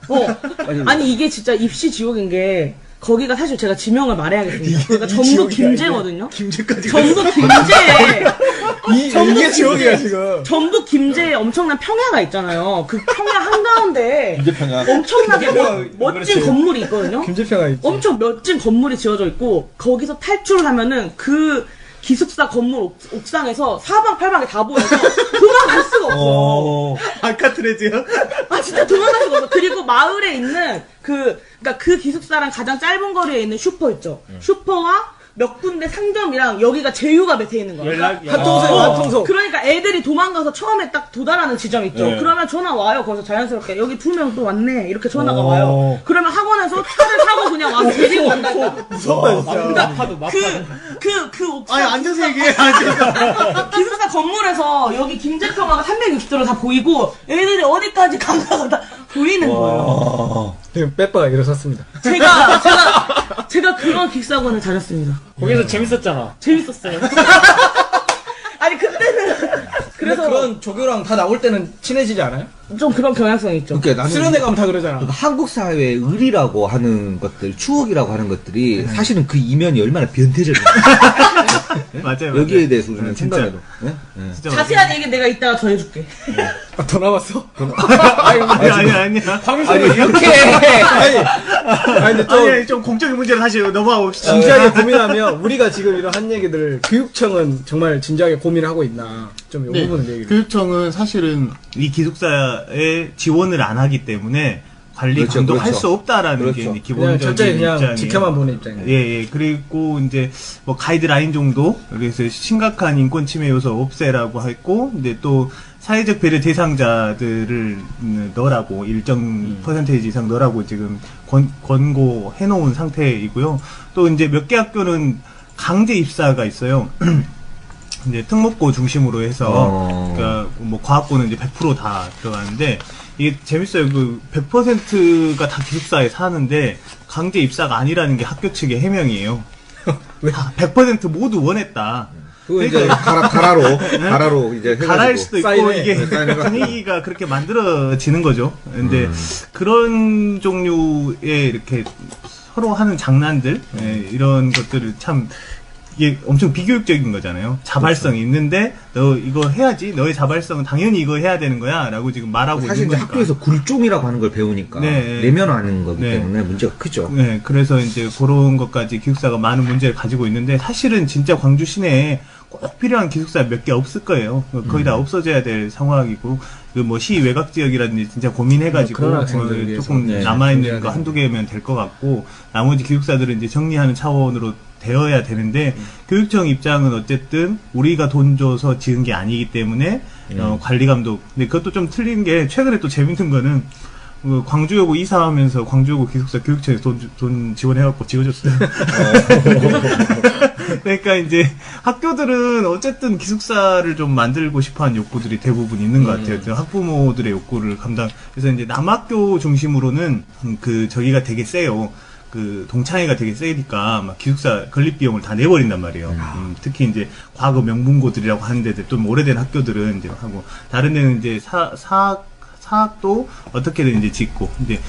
A: 아니 이게 진짜 입시 지옥인 게 거기가 사실 제가 지명을 말해야겠습니다. 그러니까 전북 김제거든요.
B: 김제까지
A: 전북 김제에
C: 이게 지옥이야 지금.
A: 전북 김제에 엄청난 평야가 있잖아요. 그 평야 한가운데
E: 김제평야.
A: 엄청나게 멋진 건물이 있거든요.
C: 김제평가 있지.
A: 엄청 멋진 건물이 지어져 있고 거기서 탈출을 하면은 그 기숙사 건물 옥상에서 사방팔방이 다 보여서 도망갈 수가 없어.
B: 아카트레즈요?
A: 아 진짜 도망갈 수가 없어. 그리고 마을에 있는 그러니까 그 기숙사랑 가장 짧은 거리에 있는 슈퍼 있죠. 슈퍼와 몇 군데 상점이랑 여기가 제휴가 맺혀 있는 거야.
C: 한통속.
A: 그러니까 애들이 도망가서 처음에 딱 도달하는 지점 있죠.
E: 네.
A: 그러면 전화 와요. 거기서 자연스럽게 여기 2명 또 왔네. 이렇게 전화가 와요. 그러면 학원에서 차를 타고 그냥 와서 데리고 간다니까.
C: 무섭다 진짜.
D: 마파도.
A: 그 옥상
B: 아니 앉아서 얘기해. 앉아서.
A: 기숙사 건물에서 여기 김제평화가 360도로 다 보이고 애들이 어디까지 간다가 다 보이는 거예요.
C: 지금 빼빠가 일어섰습니다.
A: 제가 그런 기숙사관을 다녔습니다.
D: 거기서 재밌었잖아.
A: 재밌었어요. 아니 그때는 그래서
C: 그런 조교랑 다 나올 때는 친해지지 않아요?
A: 좀 그런 경향성이 있죠.
E: 그러니까 나는
C: 수련회 가면 다 그러잖아.
E: 한국 사회의 의리라고 하는 것들, 추억이라고 하는 것들이 사실은 그 이면이 얼마나 변태적인가.
B: 맞아요.
E: 여기에 대해서 우리는
B: 진짜.
E: 생각해도. 네? 네.
B: 진짜
A: 자세한 얘기 내가 이따가 더 해줄게.
C: 아, 더 남았어?
B: 아니야.
D: 방송을 이렇게
C: 아니 근데 좀
B: 아니 좀 공적인 문제로 다시 넘어가 봅시다.
C: 진지하게 고민하면 우리가 지금 이런 한 얘기들을 교육청은 정말 진지하게 고민을 하고 있나 좀 이
B: 네,
C: 부분을 얘기를.
B: 교육청은 사실은 이 기숙사에 지원을 안 하기 때문에 관리
E: 그렇죠,
B: 감독할
E: 그렇죠.
B: 수 없다라는
E: 그렇죠.
B: 게 이제
C: 그냥
B: 기본적인
C: 철저히 그냥
B: 입장이에요.
C: 지켜만 보는 입장이에요.
B: 예. 그리고 이제 뭐 가이드라인 정도, 그래서 심각한 인권 침해 요소 없애라고 했고, 이제 또 사회적 배려 대상자들을 넣으라고 일정 퍼센테이지 이상 넣으라고 지금 권고해 놓은 상태이고요. 또 이제 몇 개 학교는 강제 입사가 있어요. 이제 특목고 중심으로 해서 그러니까 뭐 과학고는 이제 100% 다 들어가는데 이게 재밌어요. 그 100%가 다 기숙사에 사는데 강제 입사가 아니라는 게 학교 측의 해명이에요. 100% 모두 원했다.
E: 그거 이제 가라로 이제 해가지고.
B: 가라일 수도 있고
C: 사인회.
B: 이게 분위기가 그렇게 만들어지는 거죠. 근데 그런 종류의 이렇게 서로 하는 장난들 이런 것들을 참 이게 엄청 비교육적인 거잖아요. 자발성이 있는데 너 이거 해야지. 너의 자발성은 당연히 이거 해야 되는 거야. 라고 지금 말하고
E: 사실
B: 있는
E: 이제
B: 거니까.
E: 학교에서 굴종이라고 하는 걸 배우니까 내면하는 거기
B: 네.
E: 때문에 문제가 크죠.
B: 네, 그래서 이제 그런 것까지 기숙사가 많은 문제를 가지고 있는데 사실은 진짜 광주 시내에 꼭 필요한 기숙사 몇 개 없을 거예요. 거의 다 없어져야 될 상황이고 그 뭐 시 외곽 지역이라든지 진짜 고민해가지고
C: 그런 학생들 위해서.
B: 조금
E: 네,
B: 남아있는 거 한두 개면 될 것 같고 나머지 기숙사들은 이제 정리하는 차원으로 되어야 되는데 교육청 입장은 어쨌든 우리가 돈 줘서 지은 게 아니기 때문에 관리 감독. 근데 그것도 좀 틀린 게 최근에 또 재밌는 거는 광주여고 이사하면서 광주여고 기숙사 교육청에서 돈 지원해갖고 지어줬어요. 그러니까 이제 학교들은 어쨌든 기숙사를 좀 만들고 싶어하는 욕구들이 대부분 있는 것 같아요. 학부모들의 욕구를 그래서 이제 남학교 중심으로는 저기가 되게 세요. 동창회가 되게 세니까 막 기숙사 건립 비용을 다 내버린단 말이에요. 특히 이제 과거 명문고들이라고 하는데 좀 오래된 학교들은 이제 하고 다른 데는 이제 사학도 어떻게든 이제 짓고 이제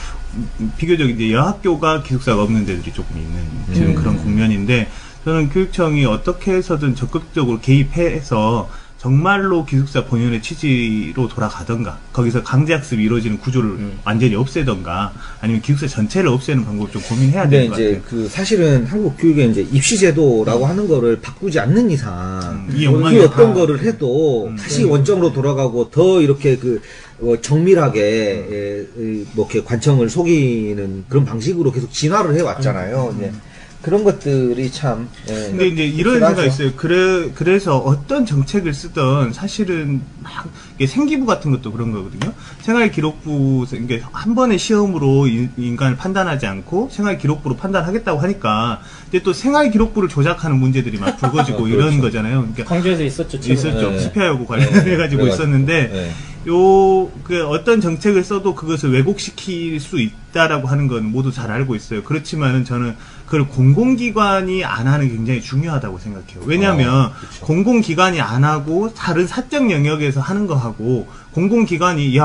B: 비교적 이제 여학교가 기숙사가 없는 데들이 조금 있는 지금 그런 국면인데 저는 교육청이 어떻게 해서든 적극적으로 개입해서 정말로 기숙사 본연의 취지로 돌아가던가 거기서 강제학습이 이루어지는 구조를 완전히 없애던가 아니면 기숙사 전체를 없애는 방법을 좀 고민해야 될 것 같아요.
E: 근데 이제 사실은 한국 교육의 이제 입시제도라고 하는 거를 바꾸지 않는 이상
B: 이
E: 그 어떤 거를 해도 다시 원점으로 돌아가고 더 이렇게 정밀하게 뭐 이렇게 관청을 속이는 그런 방식으로 계속 진화를 해왔잖아요. 이제 그런 것들이 참.
B: 근데 이제 이런 생각이 있어요. 그래서 어떤 정책을 쓰던 사실은 막 이게 생기부 같은 것도 그런 거거든요. 생활기록부, 이게 한 번의 시험으로 인간을 판단하지 않고 생활기록부로 판단하겠다고 하니까 이제 또 생활기록부를 조작하는 문제들이 막 불거지고
E: 그렇죠.
B: 이런 거잖아요. 그러니까
D: 광주에서 있었죠. 최근에.
B: 있었죠.
E: 네.
B: 스피아여고 관련해가지고 있었는데, 어떤 정책을 써도 그것을 왜곡시킬 수 있다라고 하는 건 모두 잘 알고 있어요. 그렇지만은 저는 그걸 공공기관이 안 하는 게 굉장히 중요하다고 생각해요. 왜냐면,
E: 그렇죠.
B: 공공기관이 안 하고 다른 사적 영역에서 하는 거 하고, 공공기관이,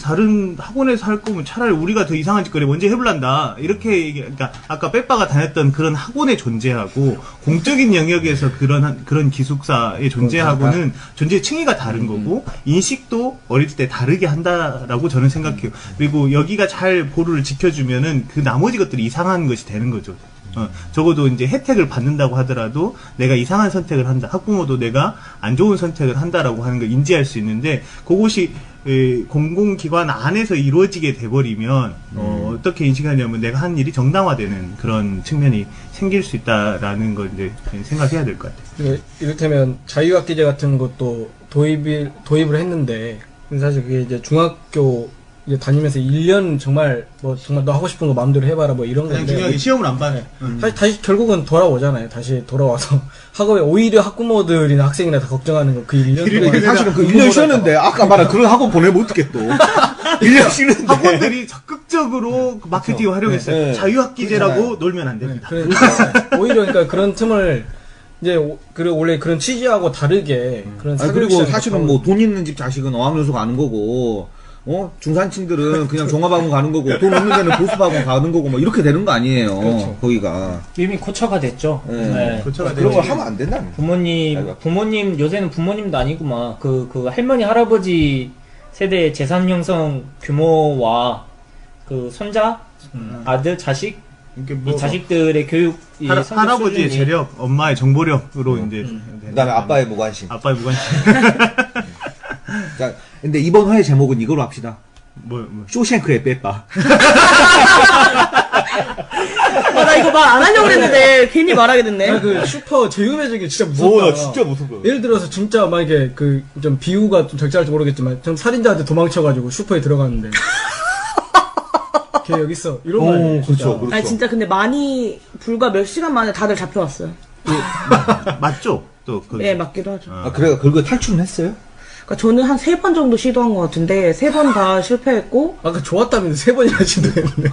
B: 다른 학원에서 할 거면 차라리 우리가 더 이상한 짓거리 먼저 해볼란다. 이렇게 그러니까 아까 빼빠가 다녔던 그런 학원의 존재하고 공적인 영역에서 그런 기숙사의 존재하고는 존재의 층위가 다른 거고 인식도 어릴 때 다르게 한다라고 저는 생각해요. 그리고 여기가 잘 보루를 지켜주면은 그 나머지 것들이 이상한 것이 되는 거죠. 적어도 이제 혜택을 받는다고 하더라도 내가 이상한 선택을 한다. 학부모도 내가 안 좋은 선택을 한다라고 하는 걸 인지할 수 있는데 그것이 공공기관 안에서 이루어지게 돼버리면 어떻게 인식하냐면 내가 한 일이 정당화되는 그런 측면이 생길 수 있다라는 걸 이제 생각해야 될 것 같아요.
C: 이를테면 자유학기제 같은 것도 도입을 했는데 사실 그게 이제 중학교 이제 다니면서 1년 정말 너 하고 싶은 거 마음대로 해봐라 뭐 이런 건데
B: 중요하게 시험을 안 봐요.
C: 다시 결국은 돌아오잖아요. 다시 돌아와서 학업에 오히려 학부모들이나 학생이나 다 걱정하는 거 그 1년 동안
E: 사실은 그 1년 쉬었는데 아까 말한 그런 학원 보내면 어떻게 또 1년 쉬는데
B: 학원들이 적극적으로 마케팅을 활용했어요.
E: 네.
B: 자유학기제라고 놀면 안 됩니다.
C: 그러니까 오히려 그러니까 그런 틈을 이제 원래 그런 취지하고 다르게 그런
E: 그리고 사실은 뭐 돈 있는 집 자식은 어학연수 가는 거고 중산층들은 그냥 종합학원 가는 거고 돈 없는 데는 보수학원 가는 거고 뭐 이렇게 되는 거 아니에요.
C: 그렇죠.
E: 거기가
D: 이미 고쳐가 됐죠. 네.
E: 그런 걸 하면 안 된다.
D: 부모님 요새는 부모님도 아니구만. 그 할머니 할아버지 세대 재산 형성 규모와 그 손자, 아들, 자식 이 자식들의 교육
B: 할아버지의 재력, 엄마의 정보력으로 이제
E: 그다음에 아빠의 무관심.
B: 아빠의 무관심.
E: 자, 근데 이번 회의 제목은 이걸로 합시다.
B: 뭐.
E: 쇼생크의 빼빠.
A: 나 이거 말 안 하려고 했는데 괜히 말하게 됐네.
C: 그 슈퍼 제휴매직이 진짜 무섭다.
E: 진짜 무서워.
C: 예를 들어서 진짜 만약에 좀 비유가 좀 적절할지 모르겠지만 좀 살인자한테 도망쳐가지고 슈퍼에 들어갔는데 걔 여기 있어 이런 거 아니에요?
E: 그렇죠.
A: 아니 진짜 근데 불과 몇 시간 만에 다들 잡혀왔어요.
B: 맞죠? 또 그.
A: 네, 맞기도 하죠.
E: 아, 그래요? 그거 탈출은 했어요?
A: 그러니까 저는 한 3번 정도 시도한 것 같은데 3번 다 실패했고.
C: 아까 좋았다면서 3번이나 시도했는데.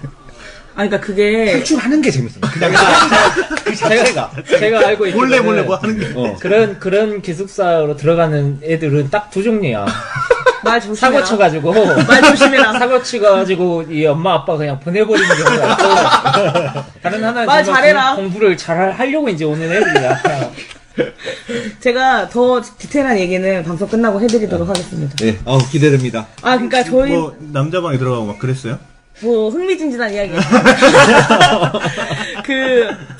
A: 아니 그러니까 그게
E: 탈출하는 게 재밌어요. 그냥 그 자체가.
D: 제가 알고 있는
B: 몰래
D: 거는
B: 뭐 하는 게.
D: 그런 기숙사로 들어가는 애들은 딱 두 종류야.
A: 말
D: 사고
A: 조심해라.
D: 쳐가지고
A: 말 조심해라.
D: 사고 치가지고 이 엄마 아빠 그냥 보내버리는 경우가 있고 다른 하나는
A: 말 잘해라.
D: 공부를 잘 하려고 이제 오는 애들이야.
A: 제가 더 디테일한 얘기는 방송 끝나고 해드리도록 하겠습니다.
E: 네, 기대됩니다.
A: 아 그러니까 저희
B: 뭐 남자방에 들어가고 막 그랬어요?
A: 뭐 흥미진진한 이야기.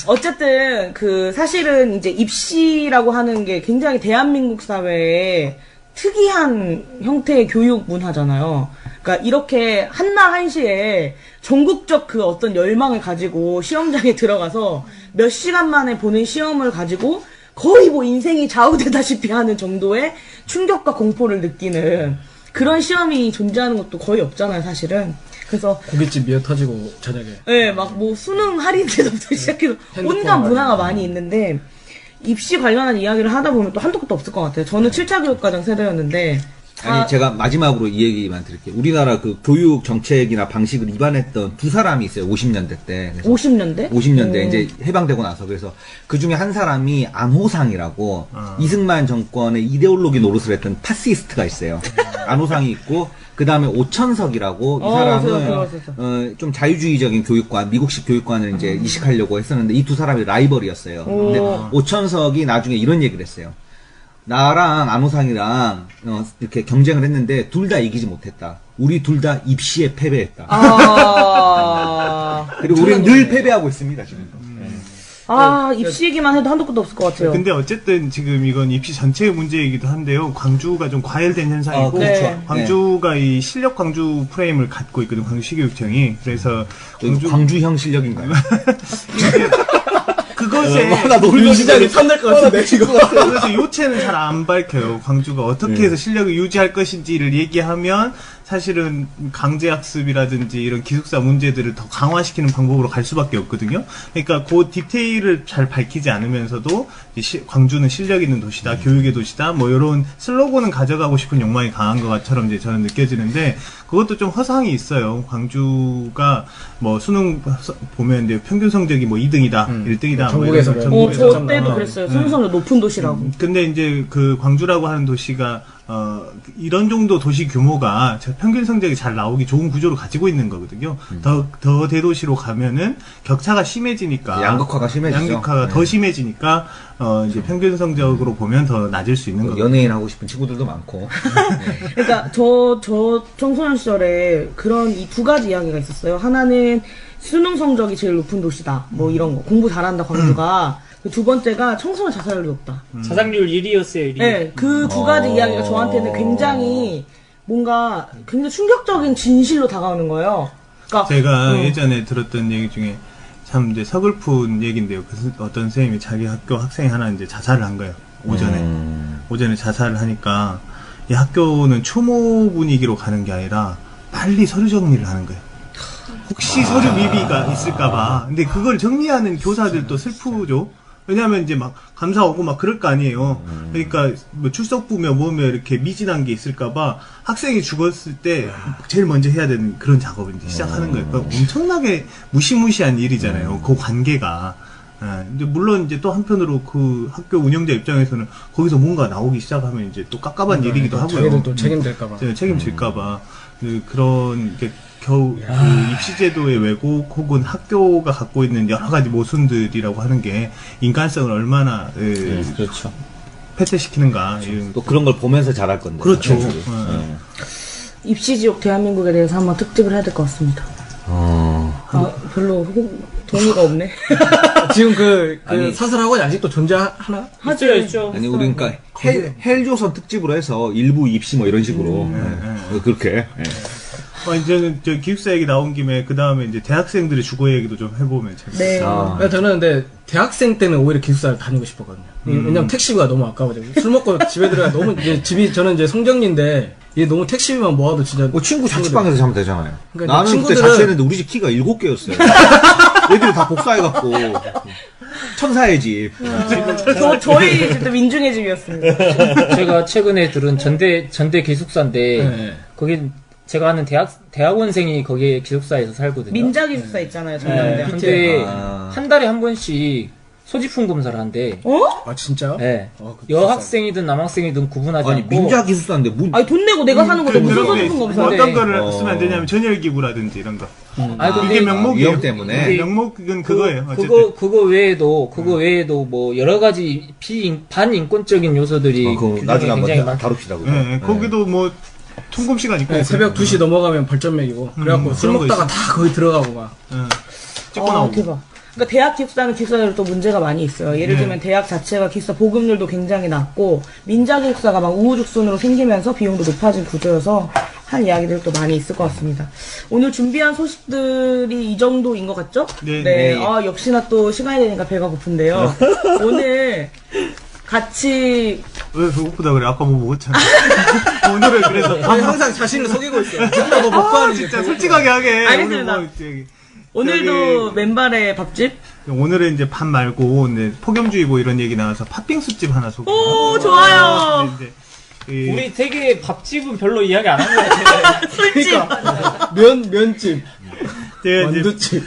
A: 어쨌든 사실은 이제 입시라고 하는 게 굉장히 대한민국 사회에 특이한 형태의 교육 문화잖아요. 그러니까 이렇게 한날 한시에 전국적 그 어떤 열망을 가지고 시험장에 들어가서 몇 시간 만에 보는 시험을 가지고 거의 뭐 인생이 좌우되다시피 하는 정도의 충격과 공포를 느끼는 그런 시험이 존재하는 것도 거의 없잖아요, 사실은. 그래서
C: 고깃집 미어 터지고 저녁에.
A: 네, 막 뭐 수능 할인 때부터 시작해서 온갖 문화가 많이 있는데 입시 관련한 이야기를 하다 보면 또 한도 끝도 없을 것 같아요. 저는 7차 교육과정 세대였는데
E: 아니, 제가 마지막으로 이 얘기만 드릴게요. 우리나라 그 교육 정책이나 방식을 위반했던 두 사람이 있어요. 50년대 때.
A: 50년대?
E: 50년대 이제 해방되고 나서. 그래서 그 중에 한 사람이 안호상이라고 이승만 정권의 이데올로기 노릇을 했던 파시스트가 있어요. 안호상이 있고 그 다음에 오천석이라고 이 사람은 좀 자유주의적인 교육관, 미국식 교육관을 이제 이식하려고 했었는데 이 두 사람이 라이벌이었어요. 근데 오천석이 나중에 이런 얘기를 했어요. 나랑 안호상이랑 이렇게 경쟁을 했는데 둘 다 이기지 못했다. 우리 둘 다 입시에 패배했다. 그리고 우리는 늘 패배하고 있습니다, 지금.
A: 입시 얘기만 해도 한도 끝도 없을 것 같아요.
B: 근데 어쨌든 지금 이건 입시 전체의 문제이기도 한데요. 광주가 좀 과열된 현상이고,
E: 그렇죠.
B: 광주가 이 실력 광주 프레임을 갖고 있거든요. 광주시교육청이. 그래서
E: 광주형 실력인가요?
B: 그것에
E: 나 놀고
C: 시장이 탐낼 것 같은데 지금.
B: 그래서 요체는 잘 안 밝혀요. 광주가 어떻게 해서 실력을 유지할 것인지를 얘기하면 사실은 강제학습이라든지 이런 기숙사 문제들을 더 강화시키는 방법으로 갈 수밖에 없거든요. 그러니까 그 디테일을 잘 밝히지 않으면서도 광주는 실력 있는 도시다, 교육의 도시다, 뭐 이런 슬로건은 가져가고 싶은 욕망이 강한 것처럼 이제 저는 느껴지는데 그것도 좀 허상이 있어요. 광주가 뭐 수능 보면 이제 평균 성적이 뭐 2등이다, 1등이다.
C: 전국에서
A: 저 때도 그랬어요. 수능 성적 높은 도시라고.
B: 근데 이제 그 광주라고 하는 도시가 이런 정도 도시 규모가 평균 성적이 잘 나오기 좋은 구조를 가지고 있는 거거든요. 더 대도시로 가면은 격차가 심해지니까.
E: 양극화가 심해지죠.
B: 양극화가 더 심해지니까, 이제 평균 성적으로 보면 더 낮을 수 있는 거죠.
E: 연예인 하고 싶은 친구들도 많고.
A: 그러니까 저 청소년 시절에 그런 이 두 가지 이야기가 있었어요. 하나는 수능 성적이 제일 높은 도시다. 뭐 이런 거. 공부 잘한다, 광주가. 두 번째가 청소년 자살률이 높다.
D: 자살률 1위였어요, 1위.
A: 네, 그 두 가지 이야기가 저한테는 굉장히 뭔가 굉장히 충격적인 진실로 다가오는 거예요. 그러니까
B: 제가 예전에 들었던 얘기 중에 참 이제 서글픈 얘기인데요. 어떤 선생님이 자기 학교 학생이 하나 이제 자살을 한 거예요. 오전에 자살을 하니까 이 학교는 추모 분위기로 가는 게 아니라 빨리 서류 정리를 하는 거예요. 혹시 서류 미비가 있을까봐. 근데 그걸 정리하는 교사들도 슬프죠. 왜냐하면 이제 막 감사 오고 막 그럴 거 아니에요. 그러니까 뭐 출석부며 뭐며 이렇게 미진한 게 있을까봐 학생이 죽었을 때 제일 먼저 해야 되는 그런 작업을 이제 시작하는 거예요. 그러니까 엄청나게 무시무시한 일이잖아요. 그 관계가. 근데 물론 이제 또 한편으로 그 학교 운영자 입장에서는 거기서 뭔가 나오기 시작하면 이제 또 깝깝한 일이기도 하고요.
C: 자기들도 책임질까봐.
B: 책임질까봐. 그런 게 겨우 그 입시제도의 왜곡 혹은 학교가 갖고 있는 여러 가지 모순들이라고 하는 게 인간성을 얼마나
E: 그렇죠.
B: 폐쇄시키는가.
E: 또 그런 걸 보면서 잘할 건데.
B: 그렇죠.
A: 입시지옥 대한민국에 대해서 한번 특집을 해야 될 것 같습니다. 별로 동의가 없네.
C: 지금
E: 아니,
C: 사설학원이 아직도 존재하나?
A: 하죠.
D: 있죠.
E: 아니, 우리 그러니까 헬조선 특집으로 해서 일부 입시 뭐 이런 식으로. 그렇게.
B: 이제는 저 기숙사 얘기 나온 김에 그 다음에 이제 대학생들의 주거 얘기도 좀 해보면 재밌어요.
A: 네.
C: 저는 근데 대학생 때는 오히려 기숙사를 다니고 싶었거든요. 왜냐면 택시비가 너무 아까워가지고 술 먹고 집에 들어가 너무 이제 집이 저는 이제 송정리인데 이게 너무 택시비만 모아도 진짜
E: 친구 자취방에서 자면 되잖아요.
C: 그러니까
E: 나는 그때 자취했는데 우리 집 키가 7개였어요. 애들이 다 복사해갖고. 천사의 집.
A: 저희 진짜 민중의 집이었습니다.
D: 제가 최근에 들은 전대 기숙사인데
C: 네.
D: 거기 제가 아는 대학원생이 거기에 기숙사에서 살거든요.
A: 민자 기숙사 있잖아요,
D: 네,
A: 전남대.
D: 근데
E: 아.
D: 한 달에 한 번씩 소지품 검사를 한대.
A: 어?
C: 아 진짜요?
D: 네.
C: 그
D: 여학생이든 남학생이든 구분하지
E: 아니
D: 않고
E: 민자 기숙사인데
A: 아니 돈 내고 내가 사는 건데 무슨
B: 그런 게
A: 소지품
B: 있어.
A: 검사?
B: 어떤 거를
E: 어.
B: 쓰면 안 되냐면 전열기구라든지 이런 거.
D: 아니, 근데
B: 이게 명목이에요.
E: 위험 때문에.
B: 네, 명목은 그거예요. 어쨌든.
D: 그거 외에도 뭐 여러 가지 반인권적인 요소들이
E: 그거
D: 규정이
E: 나중에
D: 굉장히
E: 한번
D: 많.
E: 다룹시다. 그거.
B: 네, 거기도 뭐 통금 시간 있고.
C: 네, 새벽 2시 넘어가면 벌점 매기고 그래갖고 술
B: 그런 거
C: 먹다가
B: 있어.
C: 다 거기 들어가고 막
B: 찍고
A: 아,
B: 나오고.
A: 대박. 그러니까 대학 기숙사는 기숙사대로 또 문제가 많이 있어요. 예를 들면 대학 자체가 기숙사 보급률도 굉장히 낮고 민자 기숙사가 막 우후죽순으로 생기면서 비용도 높아진 구조여서 할 이야기들이 또 많이 있을 것 같습니다. 오늘 준비한 소식들이 이 정도인 것 같죠?
B: 네.
E: 네.
A: 아, 역시나 또 시간이 되니까 배가 고픈데요. 오늘 같이
B: 왜 배고프다 그래? 아까 뭐 먹었잖아. 오늘은 그래서
E: 아니, 항상 자신을 속이고 있어요. 진짜 뭐 먹고 하는
B: 진짜 솔직하게 하게.
A: 알겠습니다.
B: 오늘 뭐 저기
A: 오늘도 맨발의 밥집?
B: 오늘은 이제 밥 말고 네, 폭염주의보 이런 얘기 나와서 팥빙수집 하나 소개.
A: 오, 좋아요.
B: 네, 이제
D: 우리 되게 밥집은 별로 이야기 안 한 것 같아요.
A: 술집.
C: 면집,
B: 제가 이제
C: 만두집.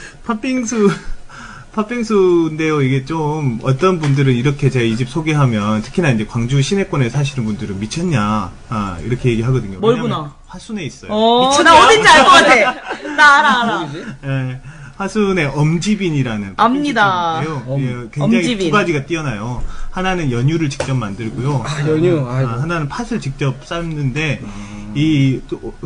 B: 팥빙수인데요. 이게 좀 어떤 분들은 이렇게 제가 이 집 소개하면 특히나 이제 광주 시내권에 사시는 분들은 미쳤냐 이렇게 얘기하거든요.
A: 멀구나.
B: 왜냐면 화순에 있어요.
A: 나 어딘지 알 것 같아. 나 알아.
B: 예, 화순의 엄지빈이라는
A: 압니다.
B: 팥빙수집인데요. 예, 굉장히
A: 엄지빈.
B: 두 가지가 뛰어나요. 하나는 연유를 직접 만들고요.
C: 연유. 아이고.
B: 하나는 팥을 직접 삶는데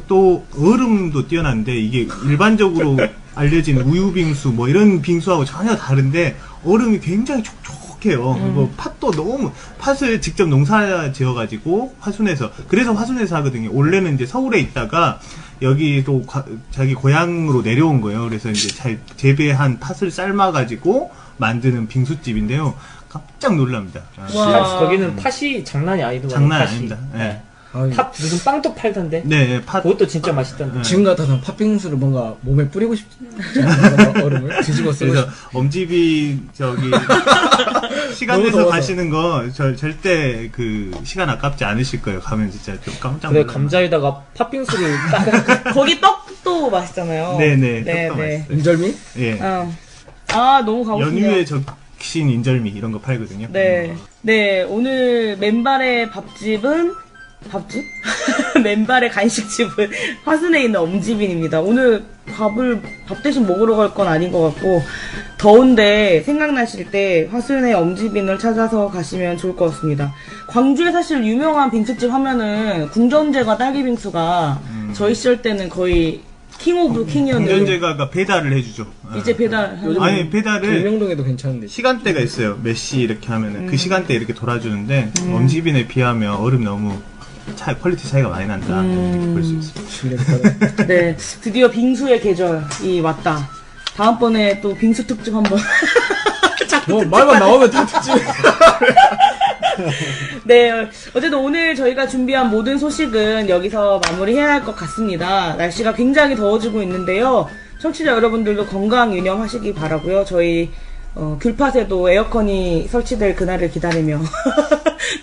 B: 또 얼음도 뛰어난데 이게 일반적으로 알려진 우유빙수 뭐 이런 빙수하고 전혀 다른데 얼음이 굉장히 촉촉해요. 그리고 팥도 너무 팥을 직접 농사 지어가지고 그래서 화순에서 하거든요. 원래는 이제 서울에 있다가 여기 또 자기 고향으로 내려온 거예요. 그래서 이제 잘 재배한 팥을 삶아가지고 만드는 빙수집인데요. 깜짝 놀랍니다.
A: 와.
D: 거기는 팥이 장난이 아니더라고요.
B: 장난
D: 팥이.
B: 아닙니다. 네.
D: 팥 무슨 빵도 팔던데.
B: 네, 팥.
D: 그것도 진짜 맛있던데.
C: 지금 같아서 팥빙수를 뭔가 몸에 뿌리고 싶지 얼음을 뒤집어 쓰고
B: 그래서 엄지비 저기 시간
C: 너무
B: 내서
C: 더워서.
B: 가시는 거 절대 그 시간 아깝지 않으실 거예요. 가면 진짜 좀 깜짝
D: 그래
B: 놀라요.
D: 감자에다가 팥빙수를 딱
A: 거기 떡도 맛있잖아요.
B: 네네, 떡도 맛있어요.
C: 인절미?
B: 예.
A: 아, 너무 가고 싶네요.
B: 연유에 적신 인절미 이런 거 팔거든요.
A: 네. 네, 오늘 맨발의 밥집은 밥집? 맨발의 간식집은 화순에 있는 엄지빈입니다. 오늘 밥 대신 먹으러 갈 건 아닌 것 같고 더운데 생각나실 때 화순의 엄지빈을 찾아서 가시면 좋을 것 같습니다. 광주에 사실 유명한 빙수집 하면은 궁전제과 딸기빙수가 저희 시절 때는 거의 킹 오브 킹이었는데
B: 공전제가 배달을 해주죠.
A: 이제 배달
B: 아니 배달을
C: 경명동에도 괜찮은데.
B: 시간대가 있어요. 몇 시 이렇게 하면은 그 시간대에 이렇게 돌아주는데 엄지빈에 비하면 얼음 너무 퀄리티 차이가 많이 난다. 이렇게 볼 수 있어요.
A: 네, 드디어 빙수의 계절이 왔다. 다음번에 또 빙수 특집 한번.
C: 뭐 말만 나오면 다 듣지.
A: 네, 어쨌든 오늘 저희가 준비한 모든 소식은 여기서 마무리해야 할 것 같습니다. 날씨가 굉장히 더워지고 있는데요. 청취자 여러분들도 건강 유념하시기 바라고요. 저희 귤팟에도 에어컨이 설치될 그날을 기다리며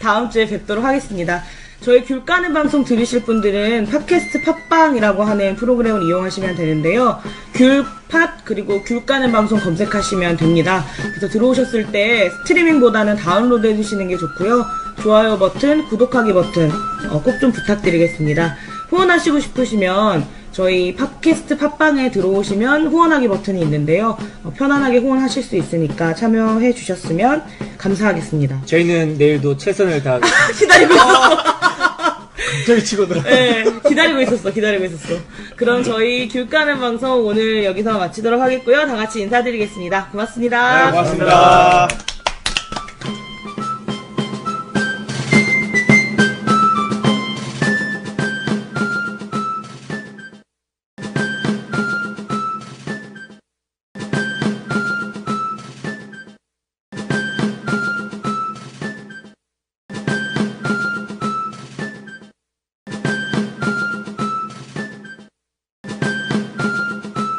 A: 다음 주에 뵙도록 하겠습니다. 저희 귤 까는 방송 들으실 분들은 팟캐스트 팟빵이라고 하는 프로그램을 이용하시면 되는데요. 귤팟 그리고 귤 까는 방송 검색하시면 됩니다. 그래서 들어오셨을 때 스트리밍보다는 다운로드 해주시는 게 좋고요. 좋아요 버튼, 구독하기 버튼 꼭 좀 부탁드리겠습니다. 후원하시고 싶으시면 저희 팟캐스트 팟빵에 들어오시면 후원하기 버튼이 있는데요. 편안하게 후원하실 수 있으니까 참여해 주셨으면 감사하겠습니다.
D: 저희는 내일도 최선을 다하겠습니다.
A: 기다리고 있었어.
C: 갑자기 치고 들어.
A: 네, 기다리고 있었어. 그럼 저희 귤 까는 방송 오늘 여기서 마치도록 하겠고요. 다 같이 인사드리겠습니다. 고맙습니다.
B: 고맙습니다.